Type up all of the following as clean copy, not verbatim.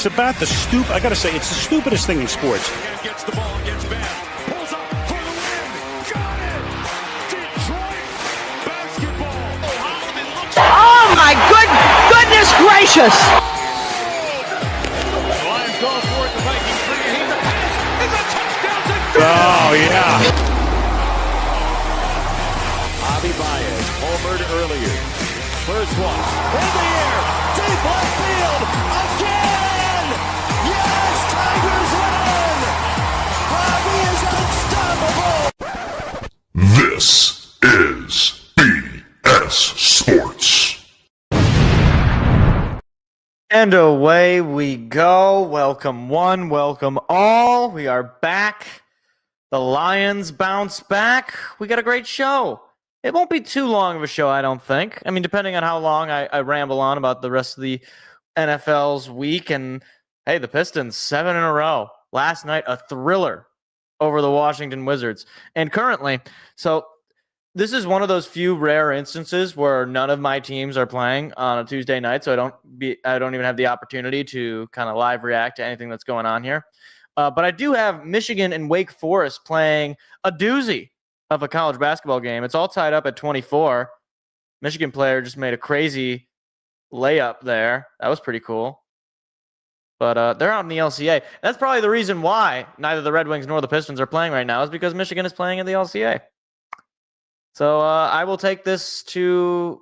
It's about I got to say, it's the stupidest thing in sports. Gets the ball, gets back, pulls up for the win. Got it! Detroit basketball. Oh my goodness gracious! The Lions go for it. The Vikings bring it. He's a pass. It's a touchdown to Oh, yeah. Javi Baez homered earlier. First one in the air, deep left field again. Yes, Tigers win. Javi is unstoppable. This is BS Sports. And away we go. Welcome one, welcome all. We are back. The Lions bounce back. We got a great show. It won't be too long of a show, I don't think. I mean, depending on how long I ramble on about the rest of the NFL's week. And, hey, the Pistons, 7 in a row. Last night, a thriller over the Washington Wizards. And currently, so this is one of those few rare instances where none of my teams are playing on a Tuesday night, so I don't even have the opportunity to kind of live react to anything that's going on here. But I do have Michigan and Wake Forest playing a doozy of a college basketball game. It's all tied up at 24. Michigan player just made a crazy layup there. That was pretty cool. But they're out in the LCA. That's probably the reason why neither the Red Wings nor the Pistons are playing right now, is because Michigan is playing in the LCA. So I will take this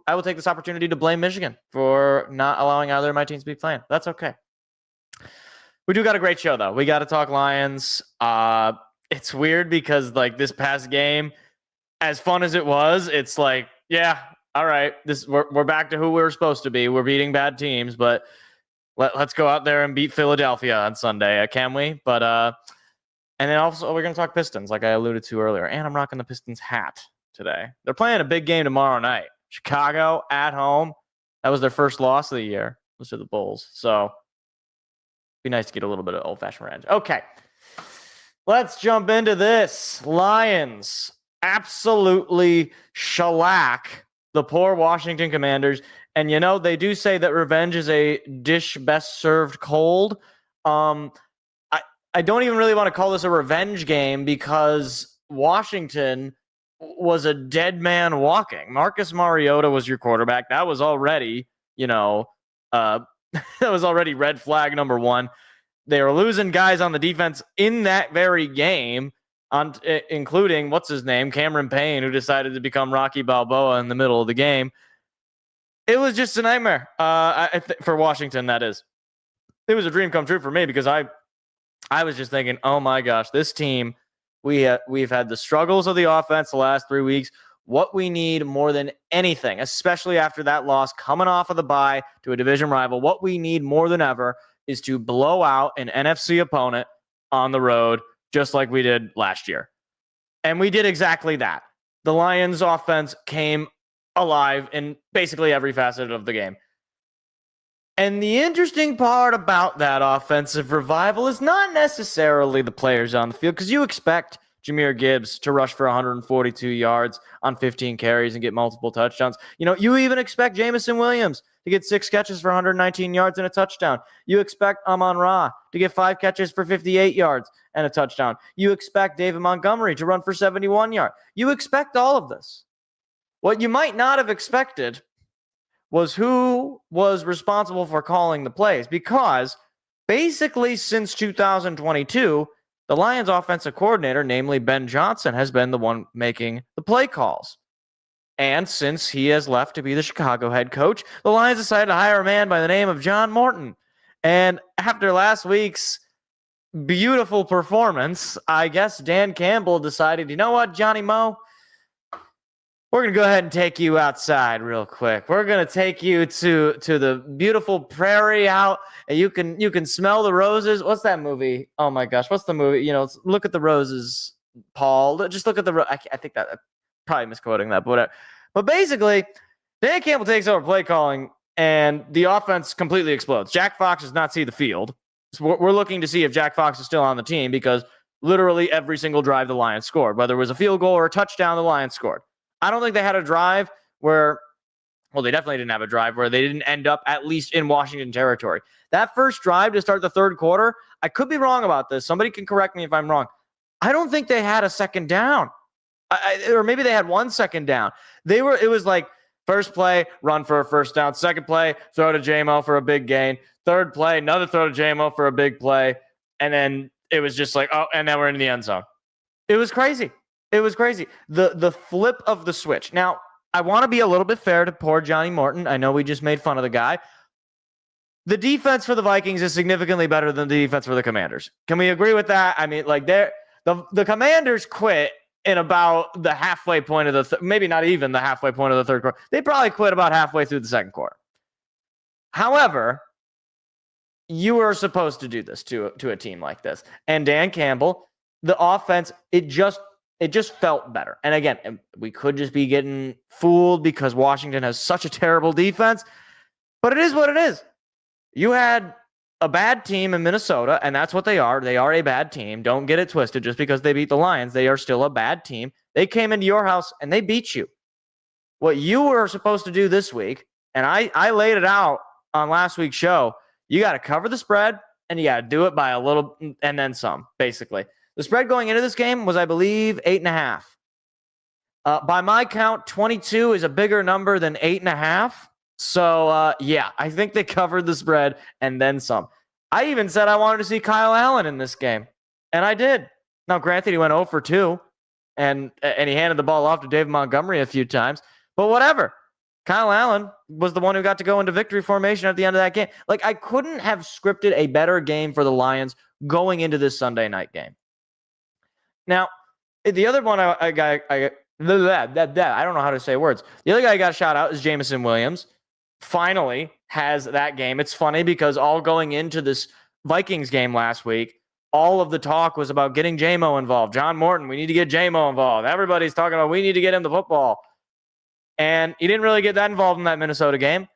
opportunity to blame Michigan for not allowing either of my teams to be playing. That's okay. We do got a great show, though. We got to talk Lions. It's weird because, like, this past game, as fun as it was, it's like, yeah, all right, we're back to who we were supposed to be. We're beating bad teams, but let's go out there and beat Philadelphia on Sunday, can we? But and then also we're going to talk Pistons, like I alluded to earlier, and I'm rocking the Pistons hat today. They're playing a big game tomorrow night. Chicago at home. That was their first loss of the year. Those are the Bulls. So be nice to get a little bit of old-fashioned revenge. Okay. Let's jump into this. Lions absolutely shellac the poor Washington Commanders. And, you know, they do say that revenge is a dish best served cold. I don't even really want to call this a revenge game because Washington was a dead man walking. Marcus Mariota was your quarterback. That was already, that was already red flag number one. They were losing guys on the defense in that very game, including, what's his name, Cameron Payne, who decided to become Rocky Balboa in the middle of the game. It was just a nightmare for Washington, that is. It was a dream come true for me because I was just thinking, oh my gosh, this team, we've had the struggles of the offense the last 3 weeks. What we need more than anything, especially after that loss coming off of the bye to a division rival, what we need more than ever is to blow out an NFC opponent on the road, just like we did last year. And we did exactly that. The Lions offense came alive in basically every facet of the game. And the interesting part about that offensive revival is not necessarily the players on the field, because you expect Jahmyr Gibbs to rush for 142 yards on 15 carries and get multiple touchdowns. You even expect Jamison Williams to get 6 catches for 119 yards and a touchdown. You expect Amon-Ra to get 5 catches for 58 yards and a touchdown. You expect David Montgomery to run for 71 yards. You expect all of this. What you might not have expected was who was responsible for calling the plays, because basically since 2022, the Lions offensive coordinator, namely Ben Johnson, has been the one making the play calls. And since he has left to be the Chicago head coach, the Lions decided to hire a man by the name of John Morton. And after last week's beautiful performance, I guess Dan Campbell decided, you know what, Johnny Mo? We're going to go ahead and take you outside real quick. We're going to take you to the beautiful prairie out, and you can smell the roses. What's that movie? Oh my gosh, what's the movie? Look at the roses, Paul. Just look at the I think that I'm probably misquoting that, but whatever. But basically, Dan Campbell takes over play calling, and the offense completely explodes. Jack Fox does not see the field. So we're looking to see if Jack Fox is still on the team, because literally every single drive the Lions scored, whether it was a field goal or a touchdown, the Lions scored. I don't think they had a drive where Well, they definitely didn't have a drive where they didn't end up at least in Washington territory. That first drive to start the third quarter, I could be wrong about this. Somebody can correct me if I'm wrong. I don't think they had a second down. Or maybe they had 1 second down. It was like first play, run for a first down. Second play, throw to JMO for a big gain. Third play, another throw to JMO for a big play. And then it was just like, oh, and then we're in the end zone. It was crazy. It was crazy. The flip of the switch. Now, I want to be a little bit fair to poor Johnny Morton. I know we just made fun of the guy. The defense for the Vikings is significantly better than the defense for the Commanders. Can we agree with that? I mean, like the Commanders quit in about the halfway point of the maybe not even the halfway point of the third quarter. They probably quit about halfway through the second quarter. However, you were supposed to do this to a team like this. And Dan Campbell, the offense, it just felt better. And again, we could just be getting fooled because Washington has such a terrible defense, but it is what it is. You had a bad team in Minnesota, and that's what they are. They are a bad team. Don't get it twisted. Just because they beat the Lions, they are still a bad team. They came into your house, and they beat you. What you were supposed to do this week, and I laid it out on last week's show, you got to cover the spread, and you got to do it by a little and then some, basically. The spread going into this game was, I believe, 8.5. By my count, 22 is a bigger number than 8.5. So, yeah, I think they covered the spread and then some. I even said I wanted to see Kyle Allen in this game, and I did. Now, granted, he went 0 for 2, and he handed the ball off to David Montgomery a few times, but whatever. Kyle Allen was the one who got to go into victory formation at the end of that game. Like, I couldn't have scripted a better game for the Lions going into this Sunday night game. Now, the other one I don't know how to say words. The other guy I got a shout out is Jameson Williams. Finally has that game. It's funny because all going into this Vikings game last week, all of the talk was about getting JMO involved. John Morton, we need to get JMO involved. Everybody's talking about we need to get him the football. And he didn't really get that involved in that Minnesota game.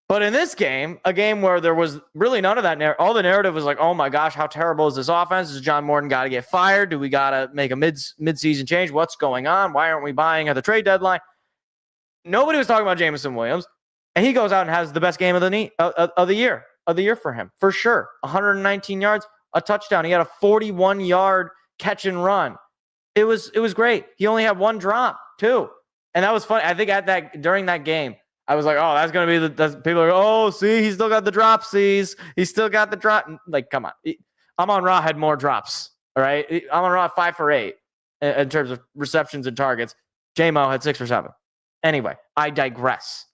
But in this game, a game where there was really none of that, all the narrative was like, oh my gosh, how terrible is this offense? Is John Morton got to get fired? Do we got to make a mid-season change? What's going on? Why aren't we buying at the trade deadline? Nobody was talking about Jameson Williams. And he goes out and has the best game of the year for him, for sure. 119 yards, a touchdown. He had a 41-yard catch and run. It was great. He only had one drop, too. And that was fun. I think during that game, I was like, oh, that's going to be people are like, oh, see, he's still got the dropsies. He's still got the drop. Like, come on. Amon-Ra had more drops, all right? Amon-Ra 5 for 8 in terms of receptions and targets. J-Mo had 6 for 7. Anyway, I digress.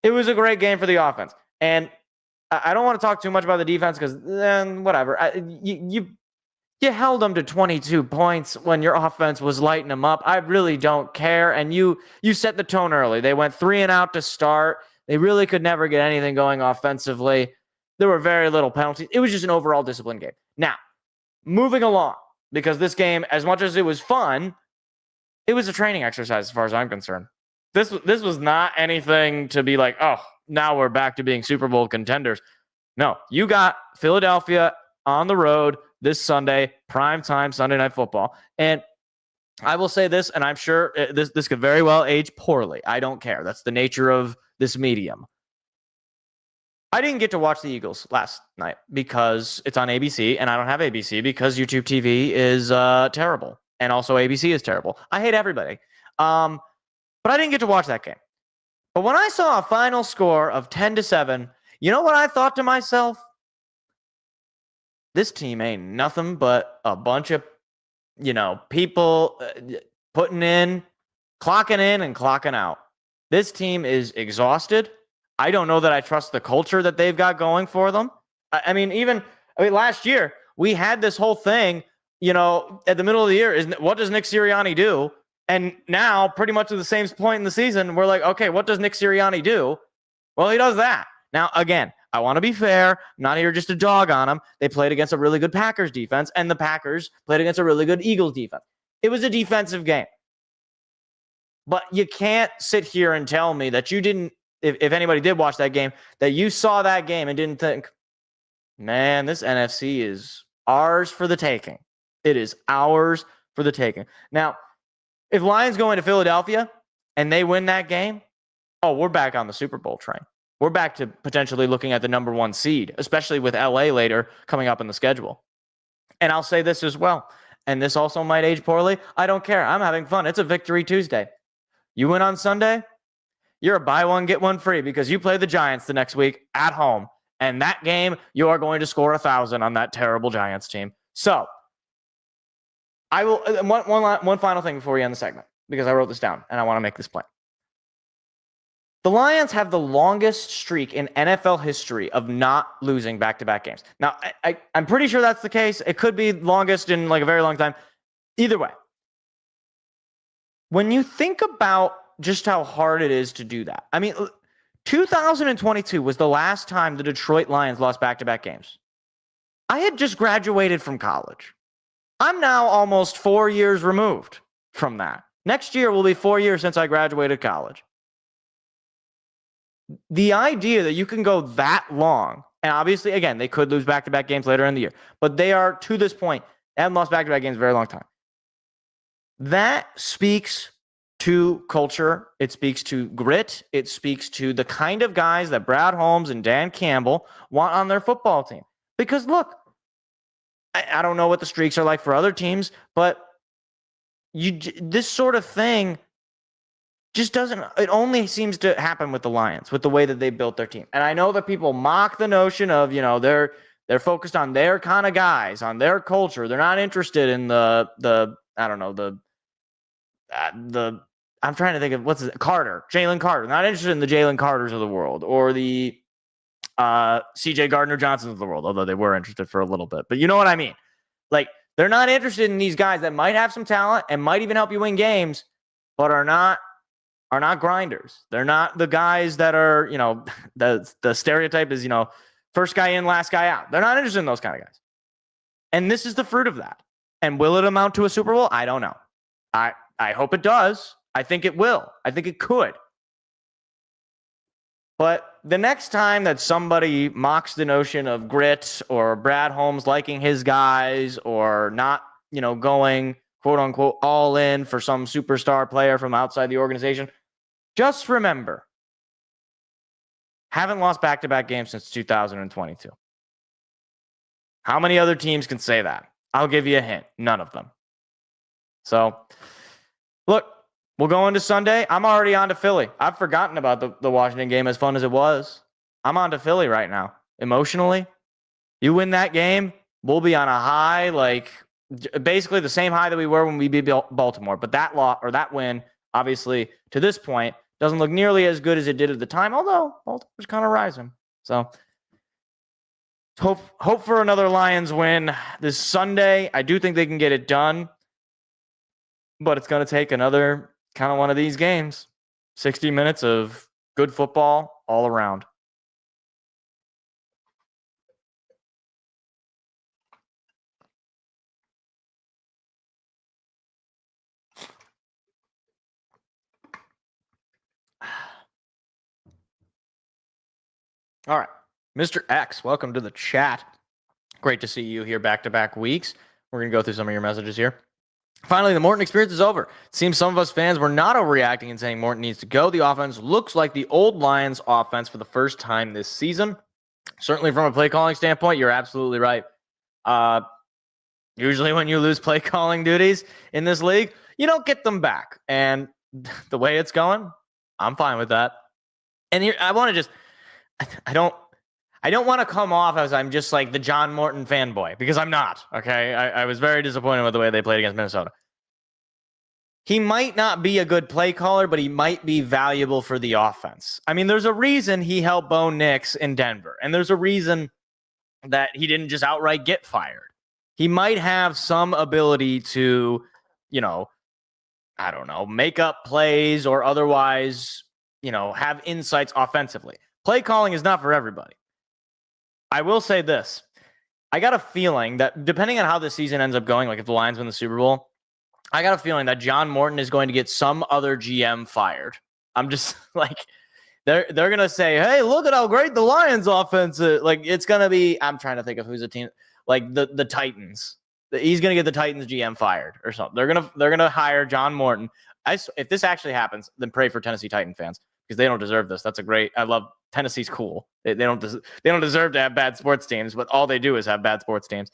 It was a great game for the offense. And I don't want to talk too much about the defense because then whatever. You held them to 22 points when your offense was lighting them up. I really don't care. And you set the tone early. They went 3 and out to start. They really could never get anything going offensively. There were very little penalties. It was just an overall disciplined game. Now, moving along, because this game, as much as it was fun, it was a training exercise as far as I'm concerned. This was not anything to be like, oh, now we're back to being Super Bowl contenders. No, you got Philadelphia on the road this Sunday, prime time Sunday Night Football. And I will say this, and I'm sure this could very well age poorly. I don't care. That's the nature of this medium. I didn't get to watch the Eagles last night because it's on ABC, and I don't have ABC because YouTube TV is terrible. And also ABC is terrible. I hate everybody. But I didn't get to watch that game. But when I saw a final score of 10-7, you know what I thought to myself? This team ain't nothing but a bunch of, people clocking in and clocking out. This team is exhausted. I don't know that I trust the culture that they've got going for them. Last year, we had this whole thing, at the middle of the year, what does Nick Sirianni do? And now, pretty much at the same point in the season, we're like, okay, what does Nick Sirianni do? Well, he does that. Now, again, I want to be fair. I'm not here just to dog on them. They played against a really good Packers defense, and the Packers played against a really good Eagles defense. It was a defensive game. But you can't sit here and tell me that you didn't, if anybody did watch that game, that you saw that game and didn't think, man, this NFC is ours for the taking. It is ours for the taking. Now, if Lions go into Philadelphia and they win that game, oh, we're back on the Super Bowl train. We're back to potentially looking at the number 1 seed, especially with LA later coming up in the schedule. And I'll say this as well, and this also might age poorly. I don't care. I'm having fun. It's a Victory Tuesday. You win on Sunday, you're a buy one, get one free because you play the Giants the next week at home. And that game, you are going to score 1,000 on that terrible Giants team. So, I will, one final thing before we end the segment, because I wrote this down and I want to make this point. The Lions have the longest streak in NFL history of not losing back-to-back games. Now, I'm pretty sure that's the case. It could be longest in like a very long time. Either way, when you think about just how hard it is to do that, I mean, 2022 was the last time the Detroit Lions lost back-to-back games. I had just graduated from college. I'm now almost 4 years removed from that. Next year will be 4 years since I graduated college. The idea that you can go that long, and obviously, again, they could lose back-to-back games later in the year, but they are, to this point, they haven't lost back-to-back games a very long time. That speaks to culture. It speaks to grit. It speaks to the kind of guys that Brad Holmes and Dan Campbell want on their football team. Because, look, I don't know what the streaks are like for other teams, but this sort of thing just doesn't, it only seems to happen with the Lions, with the way that they built their team. And I know that people mock the notion of, you know, they're focused on their kind of guys, on their culture. They're not interested in the I don't know, I'm trying to think of Jalen Carter. Not interested in the Jalen Carters of the world or the CJ Gardner-Johnsons of the world, although they were interested for a little bit. But you know what I mean? Like, they're not interested in these guys that might have some talent and might even help you win games, but are not grinders. They're not the guys that are, you know, the stereotype is, you know, first guy in, last guy out. They're not interested in those kind of guys. And this is the fruit of that. And will it amount to a Super Bowl? I don't know. I hope it does. I think it will. I think it could. But the next time that somebody mocks the notion of grit or Brad Holmes liking his guys or not, you know, going quote unquote all in for some superstar player from outside the organization, just remember, haven't lost back-to-back games since 2022. How many other teams can say that? I'll give you a hint. None of them. So, look, we'll go into Sunday. I'm already on to Philly. I've forgotten about the Washington game, as fun as it was. I'm on to Philly right now. Emotionally, you win that game, we'll be on a high, like basically the same high that we were when we beat Baltimore. But that win, obviously, to this point, doesn't look nearly as good as it did at the time, although Baltimore's kind of rising. So hope for another Lions win this Sunday. I do think they can get it done, but it's going to take another kind of one of these games. 60 minutes of good football all around. All right, Mr. X, welcome to the chat. Great to see you here back-to-back weeks. We're going to go through some of your messages here. Finally, the Morton experience is over. It seems some of us fans were not overreacting and saying Morton needs to go. The offense looks like the old Lions offense for the first time this season. Certainly from a play calling standpoint, you're absolutely right. Usually when you lose play calling duties in this league, you don't get them back. And the way it's going, I'm fine with that. And here, I want to just, I don't want to come off as I'm just like the John Morton fanboy, because I'm not, okay? I was very disappointed with the way they played against Minnesota. He might not be a good play caller, but he might be valuable for the offense. I mean, there's a reason he helped Bo Nix in Denver, and there's a reason that he didn't just outright get fired. He might have some ability to, you know, I don't know, make up plays or otherwise, you know, have insights offensively. Play calling is not for everybody. I will say this. I got a feeling that depending on how the season ends up going, like if the Lions win the Super Bowl, I got a feeling that John Morton is going to get some other GM fired. I'm just like, they're going to say, hey, look at how great the Lions offense is. Like, it's going to be, I'm trying to think of who's a team, like the Titans. He's going to get the Titans GM fired or something. They're going to hire John Morton. If this actually happens, then pray for Tennessee Titan fans, because they don't deserve this. I love Tennessee's cool. They don't deserve to have bad sports teams, but all they do is have bad sports teams.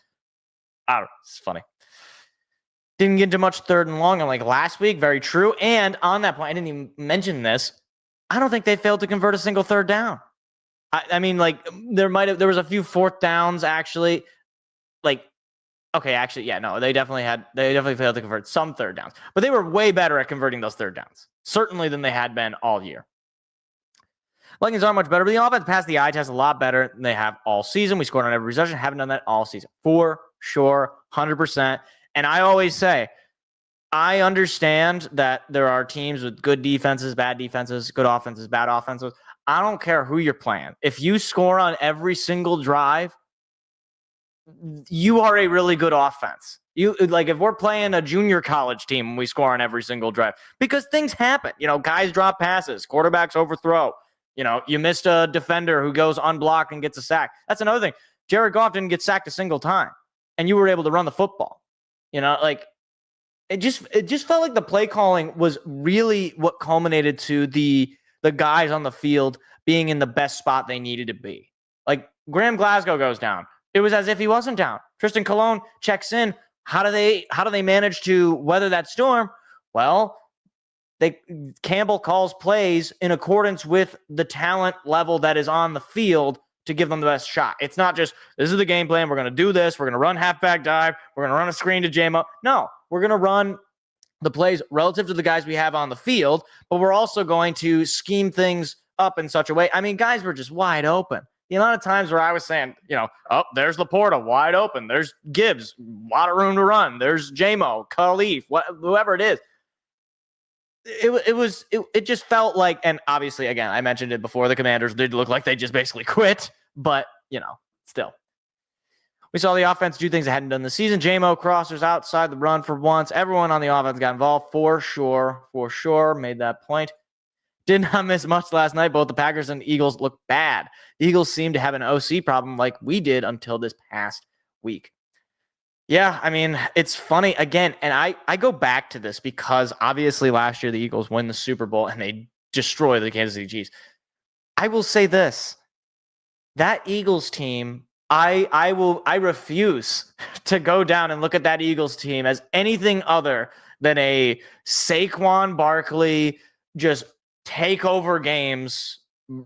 I don't know. It's funny. Didn't get into much third and long. I'm like last week, very true. And on that point, I didn't even mention this. I don't think they failed to convert a single third down. I mean, like there was a few fourth downs actually. Like, okay, actually, yeah, no, they definitely failed to convert some third downs, but they were way better at converting those third downs, certainly than they had been all year. Vikings aren't much better, but the offense passed the eye test a lot better than they have all season. We scored on every possession, haven't done that all season for sure, 100%. And I always say, I understand that there are teams with good defenses, bad defenses, good offenses, bad offenses. I don't care who you're playing. If you score on every single drive, you are a really good offense. If we're playing a junior college team and we score on every single drive, because things happen. Guys drop passes, quarterbacks overthrow. You missed a defender who goes unblocked and gets a sack. That's another thing. Jared Goff didn't get sacked a single time, and you were able to run the football. It just felt like the play calling was really what culminated to the guys on the field being in the best spot they needed to be. Like Graham Glasgow goes down. It was as if he wasn't down. Tristan Colon checks in. How do they manage to weather that storm? Well, Campbell calls plays in accordance with the talent level that is on the field to give them the best shot. It's not just, this is the game plan. We're going to do this. We're going to run halfback dive. We're going to run a screen to J-Mo. No, we're going to run the plays relative to the guys we have on the field, but we're also going to scheme things up in such a way. I mean, guys were just wide open. The amount of times where I was saying, there's Laporta wide open. There's Gibbs, a lot of room to run. There's J-Mo, Khalif, whoever it is. It just felt like, and obviously, again, I mentioned it before, the Commanders did look like they just basically quit, but, still. We saw the offense do things they hadn't done this season. J-Mo crossers outside the run for once. Everyone on the offense got involved for sure. Made that point. Did not miss much last night. Both the Packers and the Eagles look bad. The Eagles seem to have an OC problem like we did until this past week. Yeah, I mean, it's funny again, and I go back to this because obviously last year the Eagles win the Super Bowl and they destroy the Kansas City Chiefs. I will say this. That Eagles team, I refuse to go down and look at that Eagles team as anything other than a Saquon Barkley just take over games.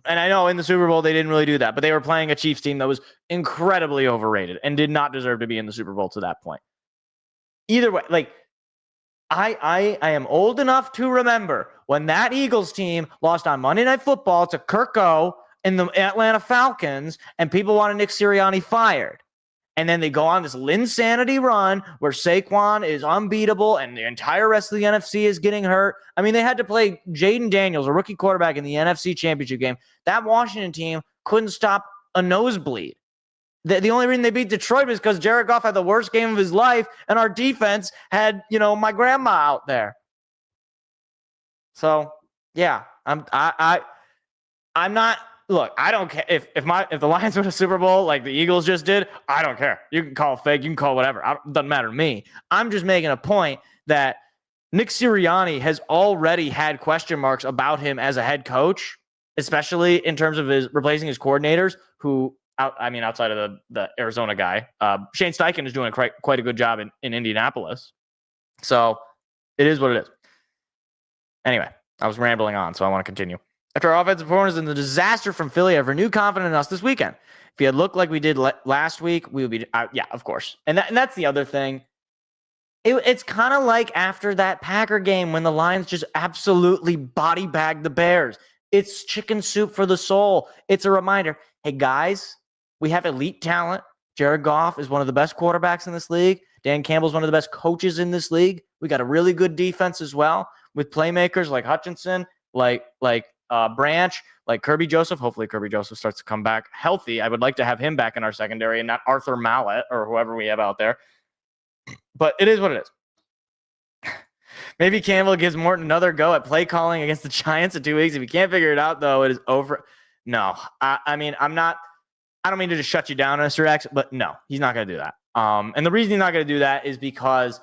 And I know in the Super Bowl they didn't really do that, but they were playing a Chiefs team that was incredibly overrated and did not deserve to be in the Super Bowl to that point. Either way, like I am old enough to remember when that Eagles team lost on Monday Night Football to Kirk O and the Atlanta Falcons, and people wanted Nick Sirianni fired. And then they go on this Linsanity run where Saquon is unbeatable and the entire rest of the NFC is getting hurt. I mean, they had to play Jaden Daniels, a rookie quarterback, in the NFC Championship game. That Washington team couldn't stop a nosebleed. The only reason they beat Detroit was because Jared Goff had the worst game of his life and our defense had, my grandma out there. So, yeah, I'm not. Look, I don't care if the Lions win a Super Bowl like the Eagles just did. I don't care. You can call it fake. You can call it whatever. It doesn't matter to me. I'm just making a point that Nick Sirianni has already had question marks about him as a head coach, especially in terms of replacing his coordinators. Outside of the Arizona guy, Shane Steichen is doing quite a good job in Indianapolis. So it is what it is. Anyway, I was rambling on, so I want to continue. After our offensive performance and the disaster from Philly, I have renewed confidence in us this weekend. If we had looked like we did last week, we would be, yeah, of course. And that's the other thing. It's kind of like after that Packer game when the Lions just absolutely body bagged the Bears. It's chicken soup for the soul. It's a reminder, hey, guys, we have elite talent. Jared Goff is one of the best quarterbacks in this league. Dan Campbell's one of the best coaches in this league. We got a really good defense as well with playmakers like Hutchinson, like Branch, like Kirby Joseph. Hopefully Kirby Joseph starts to come back healthy. I would like to have him back in our secondary and not Arthur Mallett or whoever we have out there. But it is what it is. Maybe Campbell gives Morton another go at play calling against the Giants in 2 weeks. If he can't figure it out, though, it is over. No, I don't mean to just shut you down, Mr. X, but no, he's not going to do that. And the reason he's not going to do that is because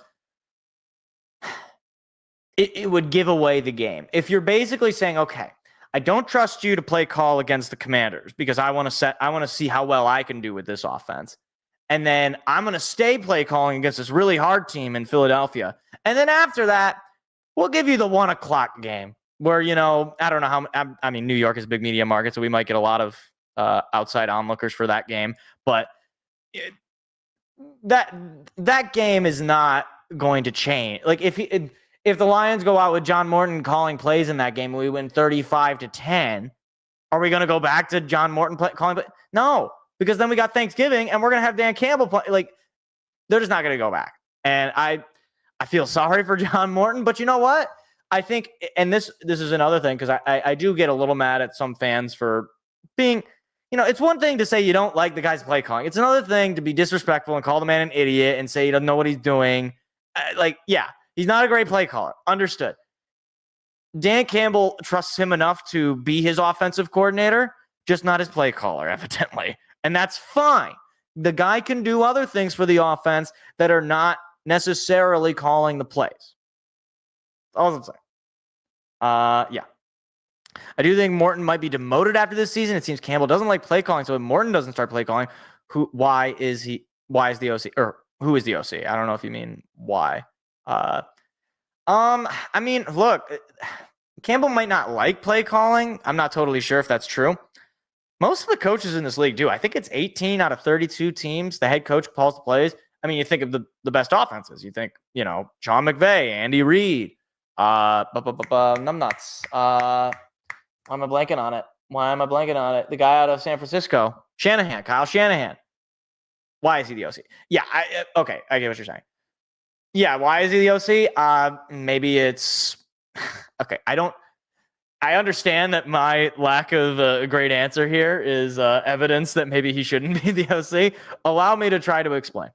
it would give away the game. If you're basically saying, okay, I don't trust you to play call against the Commanders because I want to see how well I can do with this offense. And then I'm going to stay play calling against this really hard team in Philadelphia. And then after that, we'll give you the 1:00 game where, I don't know how, I mean, New York is a big media market, so we might get a lot of outside onlookers for that game. But that game is not going to change. Like if the Lions go out with John Morton calling plays in that game and we win 35-10, are we going to go back to John Morton calling plays? No, because then we got Thanksgiving and we're going to have Dan Campbell play. Like, they're just not going to go back. And I feel sorry for John Morton, but you know what? I think, and this is another thing, because I do get a little mad at some fans for being, it's one thing to say you don't like the guy's play calling. It's another thing to be disrespectful and call the man an idiot and say he doesn't know what he's doing. He's not a great play caller. Understood. Dan Campbell trusts him enough to be his offensive coordinator, just not his play caller, evidently. And that's fine. The guy can do other things for the offense that are not necessarily calling the plays. All I'm saying. Yeah. I do think Morton might be demoted after this season. It seems Campbell doesn't like play calling, so if Morton doesn't start play calling, why is the OC, or who is the OC? I don't know if you mean why. I mean, look, Campbell might not like play calling. I'm not totally sure if that's true. Most of the coaches in this league do. I think it's 18 out of 32 teams. The head coach calls the plays. I mean, you think of the best offenses. You think, Sean McVay, Andy Reid, numbnuts. Why am I blanking on it? The guy out of San Francisco, Kyle Shanahan. Why is he the OC? Yeah, okay, I get what you're saying. Yeah, why is he the OC? Maybe it's okay. I understand that my lack of a great answer here is evidence that maybe he shouldn't be the OC. Allow me to try to explain.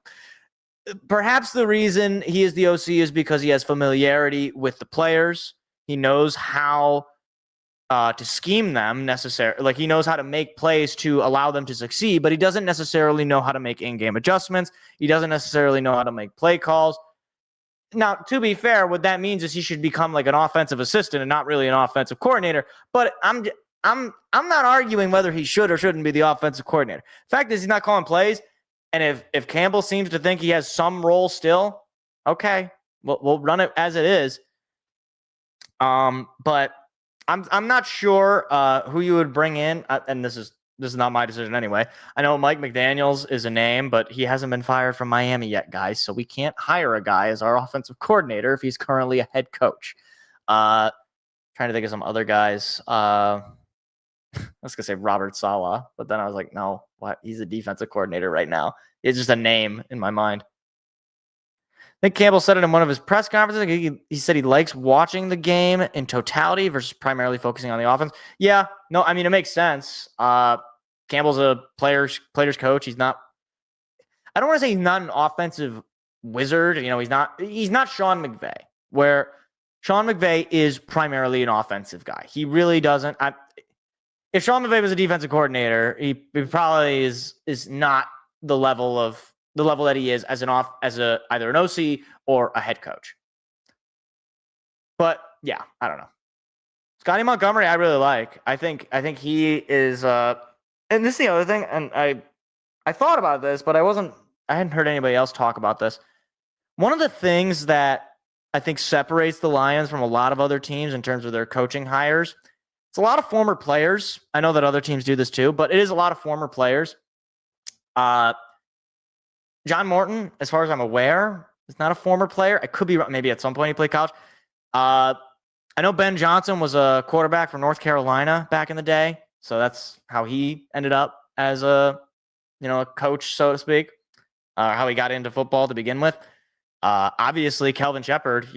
Perhaps the reason he is the OC is because he has familiarity with the players. He knows how to scheme them necessarily. Like, he knows how to make plays to allow them to succeed, but he doesn't necessarily know how to make in-game adjustments. He doesn't necessarily know how to make play calls. Now, to be fair, what that means is he should become like an offensive assistant and not really an offensive coordinator. But I'm not arguing whether he should or shouldn't be the offensive coordinator. Fact is, he's not calling plays. And if Campbell seems to think he has some role still, okay, we'll run it as it is. But I'm not sure who you would bring in, and this is not my decision anyway. I know Mike McDaniels is a name, but he hasn't been fired from Miami yet, guys. So we can't hire a guy as our offensive coordinator if he's currently a head coach. Trying to think of some other guys. I was gonna say Robert Saleh, but then I was like, no, what? He's a defensive coordinator right now. It's just a name in my mind. I think Campbell said it in one of his press conferences. He said he likes watching the game in totality versus primarily focusing on the offense. Yeah, no, I mean, it makes sense. Campbell's a player's coach. He's not. I don't want to say he's not an offensive wizard. He's not Sean McVay, where Sean McVay is primarily an offensive guy. He really doesn't. If Sean McVay was a defensive coordinator, he probably is not the level that he is as either an OC or a head coach. But yeah, I don't know. Scotty Montgomery, I really like. I think he is. And this is the other thing. And I thought about this, but I hadn't heard anybody else talk about this. One of the things that I think separates the Lions from a lot of other teams in terms of their coaching hires, it's a lot of former players. I know that other teams do this too, but it is a lot of former players. John Morton, as far as I'm aware, is not a former player. I could be wrong. Maybe at some point he played college. I know Ben Johnson was a quarterback from North Carolina back in the day, so that's how he ended up as a coach, so to speak. How he got into football to begin with. Obviously, Kelvin Shepard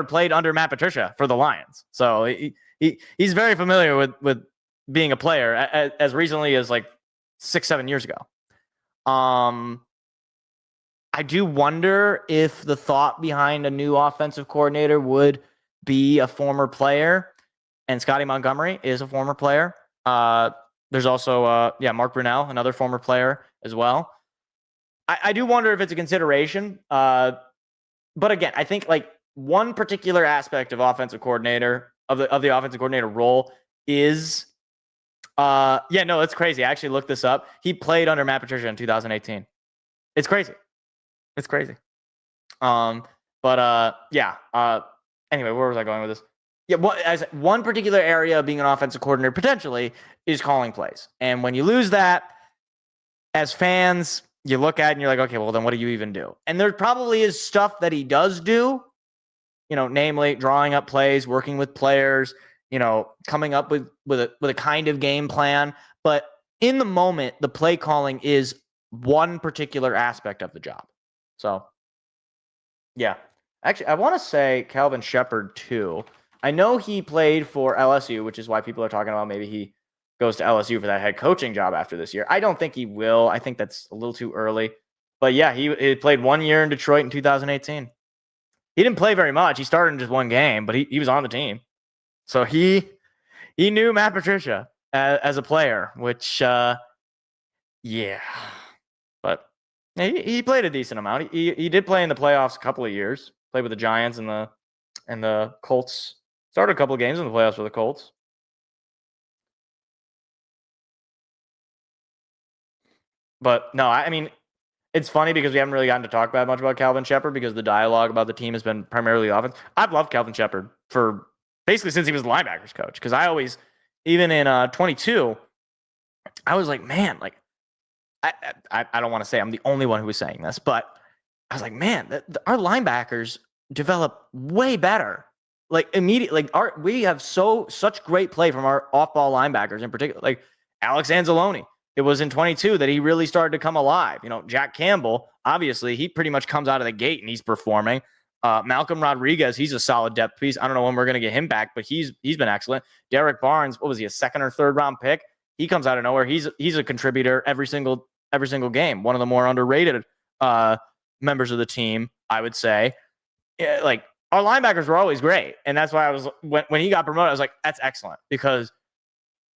played under Matt Patricia for the Lions, so he's very familiar with being a player as recently as like 6-7 years ago. I do wonder if the thought behind a new offensive coordinator would be a former player, and Scotty Montgomery is a former player. There's also Mark Brunell, another former player as well. I do wonder if it's a consideration. But again, I think like one particular aspect of offensive coordinator of the offensive coordinator role is it's crazy. I actually looked this up. He played under Matt Patricia in 2018. It's crazy. It's crazy. Anyway, where was I going with this? Yeah, as one particular area of being an offensive coordinator potentially is calling plays. And when you lose that, as fans, you look at it and you're like, okay, well, then what do you even do? And there probably is stuff that he does do, namely drawing up plays, working with players, coming up with a kind of game plan. But in the moment, the play calling is one particular aspect of the job. So, yeah. Actually, I want to say Calvin Shepard, too. I know he played for LSU, which is why people are talking about maybe he goes to LSU for that head coaching job after this year. I don't think he will. I think that's a little too early. But yeah, he played 1 year in Detroit in 2018. He didn't play very much. He started in just one game, but he was on the team. So he knew Matt Patricia as a player, which, But he played a decent amount. He did play in the playoffs a couple of years. Played with the Giants and the Colts. Started a couple of games in the playoffs for the Colts. But no, I mean, it's funny because we haven't really gotten to talk much about Calvin Shepard because the dialogue about the team has been primarily offense. I've loved Calvin Shepard for basically since he was the linebackers coach because I always, even in 22, I was like, man, like I don't want to say I'm the only one who was saying this, but I was like, man, our linebackers develop way better. Like immediately, we have such great play from our off-ball linebackers in particular. Like Alex Anzalone, it was in 22 that he really started to come alive. Jack Campbell, obviously, he pretty much comes out of the gate and he's performing. Malcolm Rodriguez, he's a solid depth piece. I don't know when we're going to get him back, but he's been excellent. Derek Barnes, what was he, a second or third round pick? He comes out of nowhere. He's a contributor every single game. One of the more underrated members of the team, I would say. Yeah, like our linebackers were always great, and that's why I was when he got promoted, I was like, that's excellent because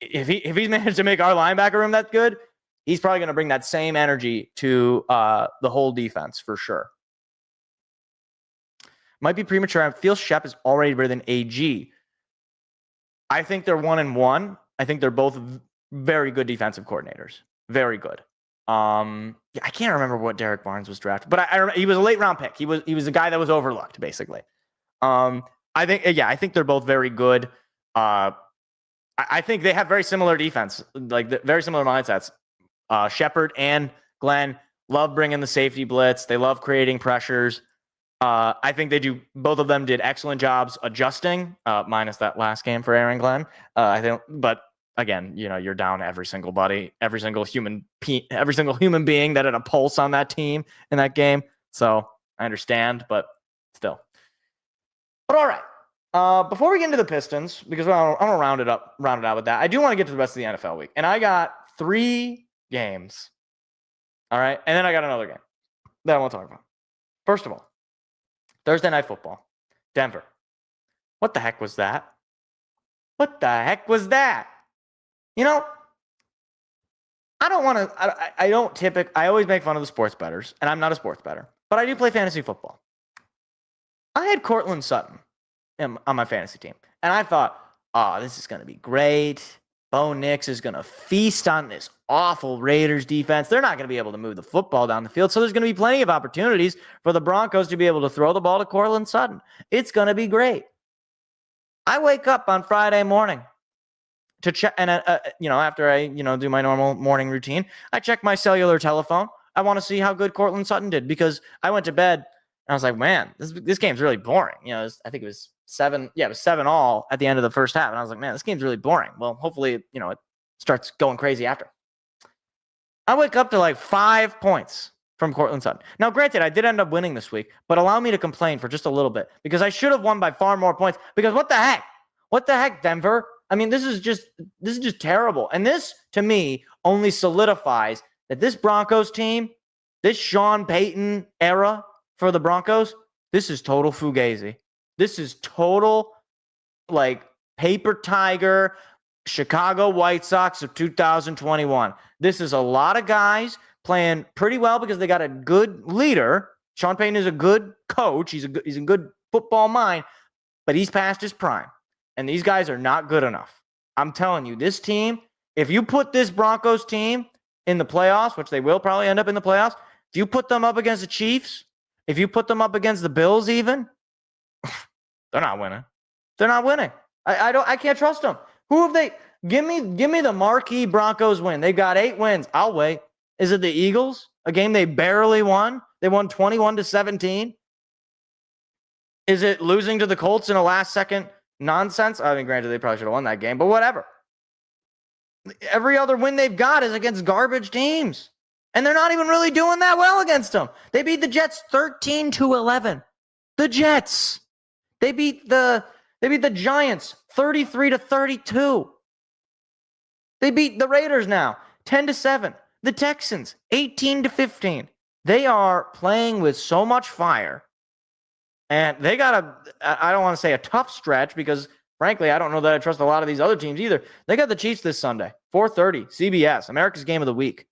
if he's managed to make our linebacker room that good, he's probably going to bring that same energy to the whole defense for sure. Might be premature. I feel Shep is already better than AG. I think they're 1-1. I think they're both very good defensive coordinators. Very good. I can't remember what Derek Barnes was drafted, but I remember he was a late round pick. He was a guy that was overlooked, basically. I think they're both very good. I think they have very similar defense, like very similar mindsets. Shepard and Glenn love bringing the safety blitz. They love creating pressures. I think both of them did excellent jobs adjusting, minus that last game for Aaron Glenn. But again, you're down every single human being that had a pulse on that team in that game. So I understand, but still. But all right. Before we get into the Pistons, because I'm gonna round it out with that, I do want to get to the rest of the NFL week, and I got 3 games. All right, and then I got another game that I want to talk about. First of all, Thursday Night Football, Denver. What the heck was that? What the heck was that? I always make fun of the sports bettors, and I'm not a sports bettor, but I do play fantasy football. I had Cortland Sutton on my fantasy team, and I thought, this is going to be great. Bo Nix is going to feast on this awful Raiders defense. They're not going to be able to move the football down the field, so there's going to be plenty of opportunities for the Broncos to be able to throw the ball to Cortland Sutton. It's going to be great. I wake up on Friday morning to check, and after I do my normal morning routine, I check my cellular telephone. I want to see how good Cortland Sutton did because I went to bed and I was like, man, this game's really boring. I think it was 7. Yeah, it was 7-7 at the end of the first half, and I was like, man, this game's really boring. Well, hopefully, it starts going crazy after. I wake up to like 5 points from Cortland Sutton. Now, granted, I did end up winning this week, but allow me to complain for just a little bit because I should have won by far more points. Because what the heck? What the heck, Denver? I mean, this is just terrible. And this, to me, only solidifies that this Broncos team, this Sean Payton era for the Broncos, this is total fugazi. This is total, like, paper tiger, Chicago White Sox of 2021. This is a lot of guys playing pretty well because they got a good leader. Sean Payton is a good coach. He's a good football mind, but he's past his prime. and these guys are not good enough. I'm telling you, this team, if you put this Broncos team in the playoffs, which they will probably end up in the playoffs, if you put them up against the Chiefs, if you put them up against the Bills even, they're not winning. They're not winning. I can't trust them. Who have they? Give me the marquee Broncos win. They've got 8 wins. I'll wait. Is it the Eagles? A game they barely won? They won 21-17. Is it losing to the Colts in a last-second nonsense? I mean, granted, they probably should have won that game, but whatever. Every other win they've got is against garbage teams. And they're not even really doing that well against them. They beat the Jets 13-11. The Jets. They beat the Giants 33-32. They beat the Raiders now 10-7. The Texans 18-15. They are playing with so much fire. And they got I don't want to say a tough stretch because, frankly, I don't know that I trust a lot of these other teams either. They got the Chiefs this Sunday, 4:30, CBS, America's Game of the Week.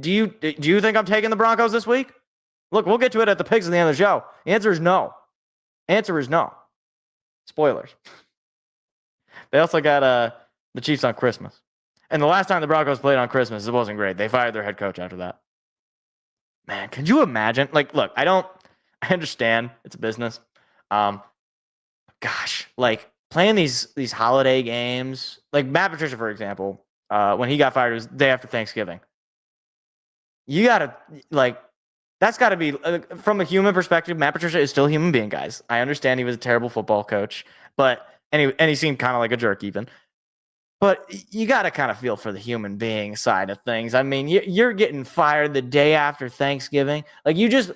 Do you think I'm taking the Broncos this week? Look, we'll get to it at the picks at the end of the show. The answer is no. Answer is no. Spoilers. They also got the Chiefs on Christmas. And the last time the Broncos played on Christmas, it wasn't great. They fired their head coach after that. Man, could you imagine? Like, look, I understand it's a business. Gosh, like playing these holiday games, like Matt Patricia, for example, when he got fired, it was the day after Thanksgiving. You gotta that's got to be from a human perspective. Matt Patricia is still a human being, guys. I understand he was a terrible football coach, but and he seemed kind of like a jerk even. But you got to kind of feel for the human being side of things. I mean, you're getting fired the day after Thanksgiving. Like you just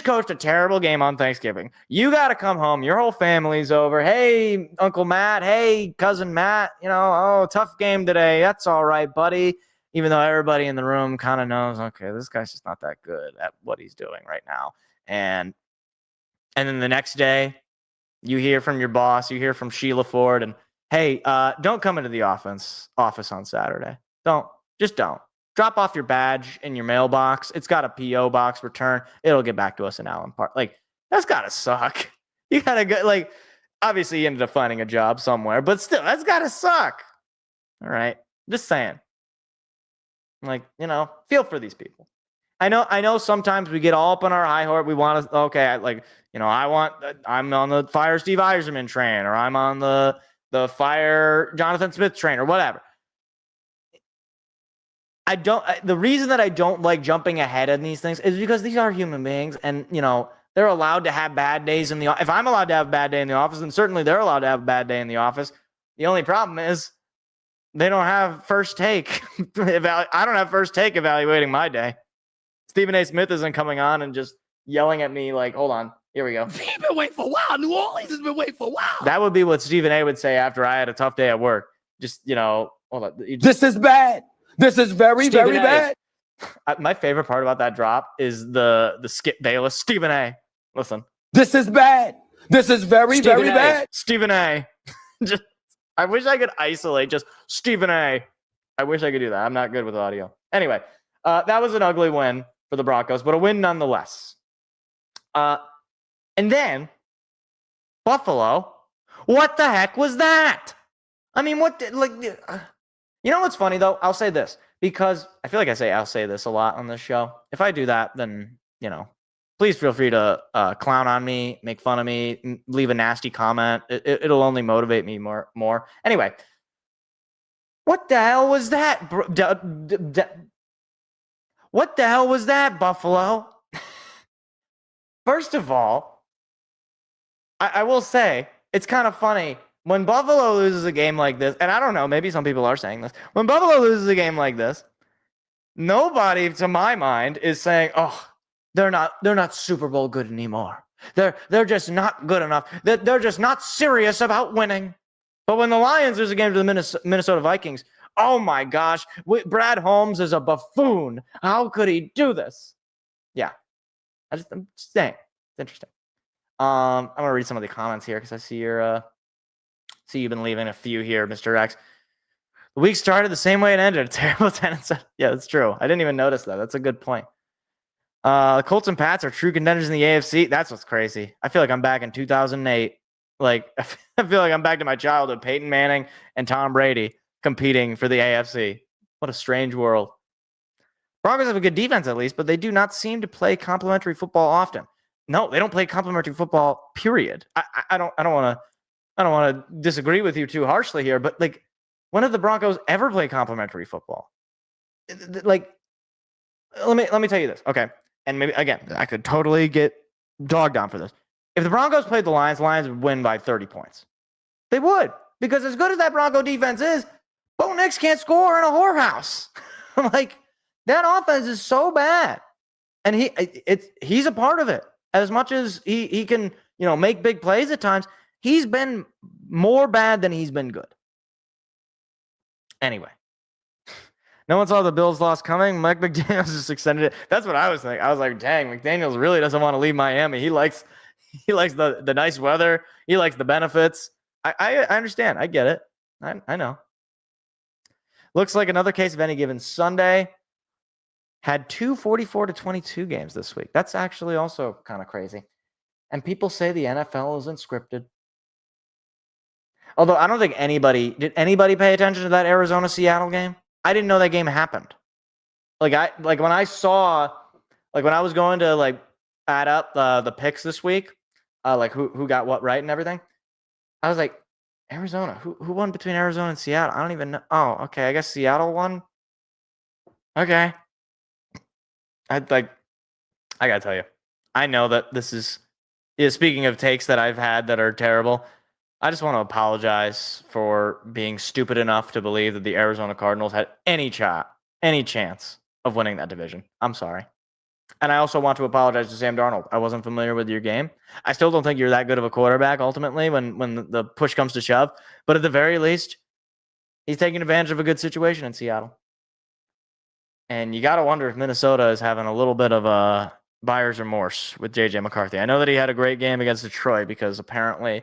coached a terrible game on Thanksgiving. You got to come home. Your whole family's over. Hey, Uncle Matt. Hey, Cousin Matt. Tough game today. That's all right, buddy. Even though everybody in the room kind of knows, okay, this guy's just not that good at what he's doing right now. And then the next day, you hear from your boss. You hear from Sheila Ford and, hey, don't come into the office on Saturday. Don't. Drop off your badge in your mailbox. It's got a P.O. box return. It'll get back to us in Allen Park. Like, that's got to suck. You got to go, like, obviously you ended up finding a job somewhere, but still, that's got to suck. All right. Just saying. Like, feel for these people. I know sometimes we get all up on our high horse. We want to, I'm on the fire Steve Yzerman train, or I'm on the fire Jonathan Smith train, or whatever. The reason that I don't like jumping ahead in these things is because these are human beings, and they're allowed to have bad days in the office. If I'm allowed to have a bad day in the office, then certainly they're allowed to have a bad day in the office. The only problem is they don't have first take. I don't have first take evaluating my day. Stephen A. Smith isn't coming on and just yelling at me like, hold on, here we go. He's been waiting for a while. New Orleans has been waiting for a while. That would be what Stephen A. would say after I had a tough day at work. Just, hold on. This is bad. This is very, Stephen very A. bad. My favorite part about that drop is the Skip Bayless. Stephen A. Listen. This is bad. This is very, Stephen very A. bad. Stephen A. Just, I wish I could isolate just Stephen A. I wish I could do that. I'm not good with audio. Anyway, that was an ugly win for the Broncos, but a win nonetheless. And then Buffalo. What the heck was that? I mean, what's funny though? I'll say this because I feel like I'll say this a lot on this show. If I do that, then, please feel free to clown on me, make fun of me, leave a nasty comment. It'll only motivate me more. Anyway, what the hell was that? What the hell was that, Buffalo? First of all, I will say it's kind of funny when Buffalo loses a game like this, and I don't know, maybe some people are saying this. When Buffalo loses a game like this, nobody, to my mind, is saying, "Oh, they're not Super Bowl good anymore. They're just not good enough. They're just not serious about winning." But when the Lions lose a game to the Minnesota Vikings, oh my gosh, Brad Holmes is a buffoon. How could he do this? Yeah, I'm just saying, it's interesting. I'm gonna read some of the comments here because I see you've been leaving a few here, Mr. X. The week started the same way it ended. A terrible 10-7. Yeah, that's true. I didn't even notice that. That's a good point. The Colts and Pats are true contenders in the AFC. That's what's crazy. I feel like I'm back in 2008. Like, I feel like I'm back to my childhood. Peyton Manning and Tom Brady competing for the AFC. What a strange world. Broncos have a good defense at least, but they do not seem to play complementary football often. No, they don't play complementary football. Period. I don't want to disagree with you too harshly here, but like, when have the Broncos ever played complementary football? Like, let me tell you this, okay? And maybe again, I could totally get dogged on for this. If the Broncos played the Lions would win by 30 points. They would, because as good as that Bronco defense is, Bo Nix can't score in a whorehouse. Like, that offense is so bad, and he's a part of it. As much as he can, make big plays at times, he's been more bad than he's been good. Anyway, no one saw the Bills loss coming. Mike McDaniels just extended it. That's what I was thinking. I was like, dang, McDaniels really doesn't want to leave Miami. He likes the nice weather. He likes the benefits. I understand. I get it. I know. Looks like another case of any given Sunday. Had 2 44-22 games this week. That's actually also kind of crazy. And people say the NFL isn't scripted. Although I don't think did anybody pay attention to that Arizona-Seattle game? I didn't know that game happened. When I was going to add up the picks this week, who got what right and everything, I was like, Arizona, who won between Arizona and Seattle? I don't even know. Oh, okay, I guess Seattle won. Okay. I gotta tell you, I know that this is speaking of takes that I've had that are terrible. I just want to apologize for being stupid enough to believe that the Arizona Cardinals had any chance of winning that division. I'm sorry. And I also want to apologize to Sam Darnold. I wasn't familiar with your game. I still don't think you're that good of a quarterback ultimately when the push comes to shove. But at the very least, he's taking advantage of a good situation in Seattle. And you got to wonder if Minnesota is having a little bit of a buyer's remorse with J.J. McCarthy. I know that he had a great game against Detroit because apparently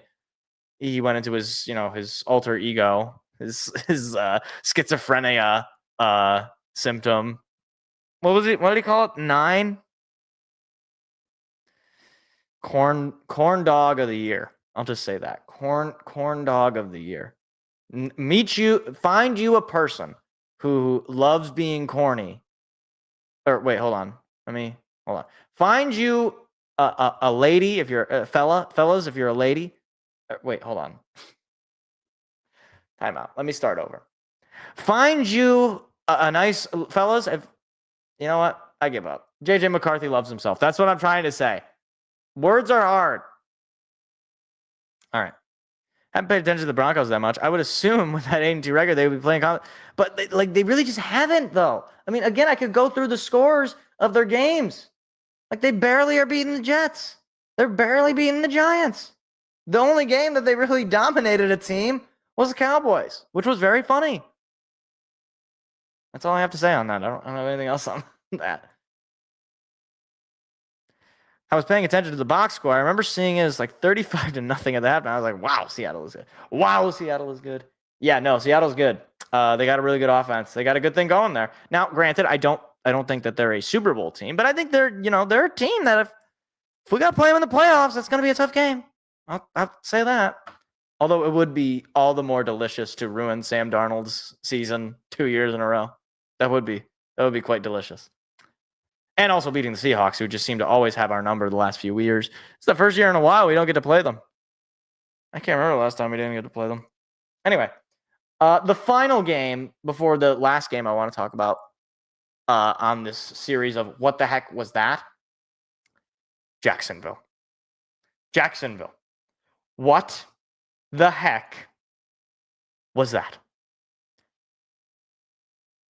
he went into his alter ego, his schizophrenia symptom. What was it? What did he call it? 9? Corn dog of the year. I'll just say that. Corn dog of the year. Find you a person who loves being corny. Or wait, hold on. Hold on. Find you a lady if you're a fellas, if you're a lady. Wait, hold on. Time out. Let me start over. Find you a nice fellas. If you know what, I give up. JJ McCarthy loves himself. That's what I'm trying to say. Words are hard. All right. Haven't paid attention to the Broncos that much. I would assume with that 8-2 record they would be playing, but they really just haven't though. I mean, again, I could go through the scores of their games. They barely are beating the Jets. They're barely beating the Giants. The only game that they really dominated a team was the Cowboys, which was very funny. That's all I have to say on that. I don't have anything else on that. I was paying attention to the box score. I remember seeing it as 35-0 at that. And I was like, wow, Seattle is good. Wow, Seattle is good. Yeah, no, Seattle's good. They got a really good offense. They got a good thing going there. Now, granted, I don't think that they're a Super Bowl team, but I think they're a team that if we got to play them in the playoffs, that's going to be a tough game. I'll say that. Although it would be all the more delicious to ruin Sam Darnold's season 2 years in a row. That would be quite delicious. And also beating the Seahawks, who just seem to always have our number the last few years. It's the first year in a while we don't get to play them. I can't remember the last time we didn't get to play them. Anyway, the final game before the last game I want to talk about on this series of what the heck was that? Jacksonville. What the heck was that?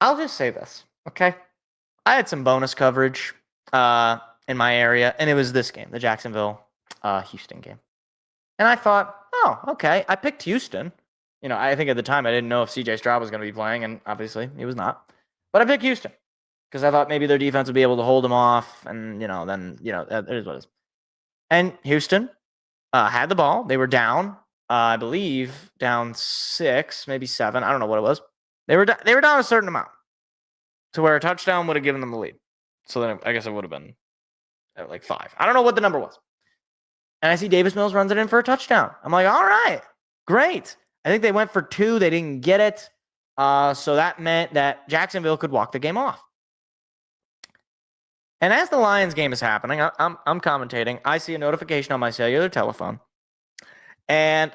I'll just say this, okay? I had some bonus coverage in my area, and it was this game, the Jacksonville-Houston game. And I thought, oh, okay, I picked Houston. I think at the time I didn't know if C.J. Stroud was going to be playing, and obviously he was not. But I picked Houston because I thought maybe their defense would be able to hold them off, and, then it is what it is. And Houston had the ball. They were down, I believe, down 6, maybe 7. I don't know what it was. They were down a certain amount to where a touchdown would have given them the lead. So then I guess it would have been at 5. I don't know what the number was. And I see Davis Mills runs it in for a touchdown. I'm like, all right, great. I think they went for 2. They didn't get it. So that meant that Jacksonville could walk the game off. And as the Lions game is happening, I'm commentating. I see a notification on my cellular telephone. And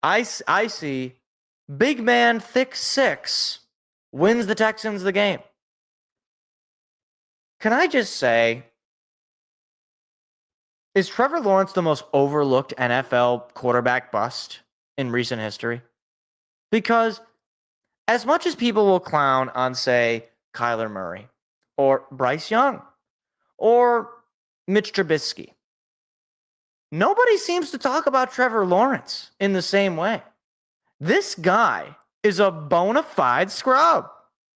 I see big man, thick 6 wins the Texans the game. Can I just say, is Trevor Lawrence the most overlooked NFL quarterback bust in recent history? Because as much as people will clown on, say, Kyler Murray or Bryce Young or Mitch Trubisky, nobody seems to talk about Trevor Lawrence in the same way. This guy is a bona fide scrub,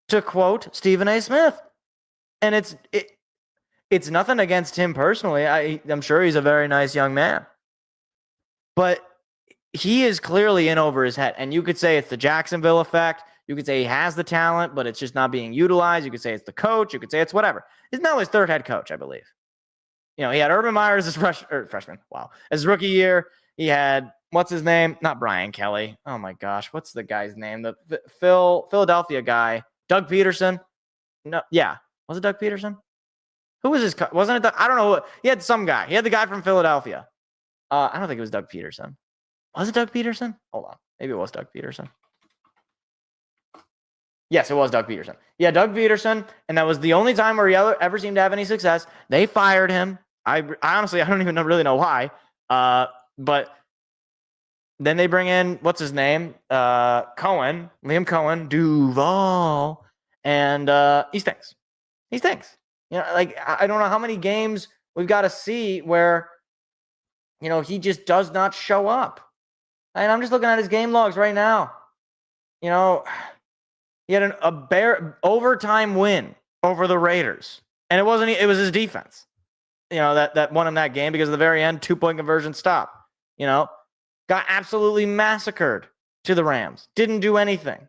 to quote Stephen A. Smith. And it's nothing against him personally. I'm sure he's a very nice young man. But he is clearly in over his head. And you could say it's the Jacksonville effect. You could say he has the talent, but it's just not being utilized. You could say it's the coach. You could say it's whatever. It's now his 3rd head coach, I believe. He had Urban Meyer as his freshman. Wow. As his rookie year, he had, what's his name? Not Brian Kelly. Oh my gosh. What's the guy's name? The Philadelphia guy. Doug Peterson. No. Yeah. Was it Doug Peterson? Who was his? Wasn't it? I don't know. He had some guy. He had the guy from Philadelphia. I don't think it was Doug Peterson. Was it Doug Peterson? Hold on. Maybe it was Doug Peterson. Yes, it was Doug Peterson. Yeah, Doug Peterson. And that was the only time where he ever seemed to have any success. They fired him. I honestly, I don't even really know why. But then they bring in, what's his name? Liam Cohen, Duval. And he stinks. He stinks. I don't know how many games we've got to see where, he just does not show up. And I'm just looking at his game logs right now. He had a bare overtime win over the Raiders. And it was his defense, that won him that game because at the very end, 2-point conversion stop. Got absolutely massacred to the Rams. Didn't do anything.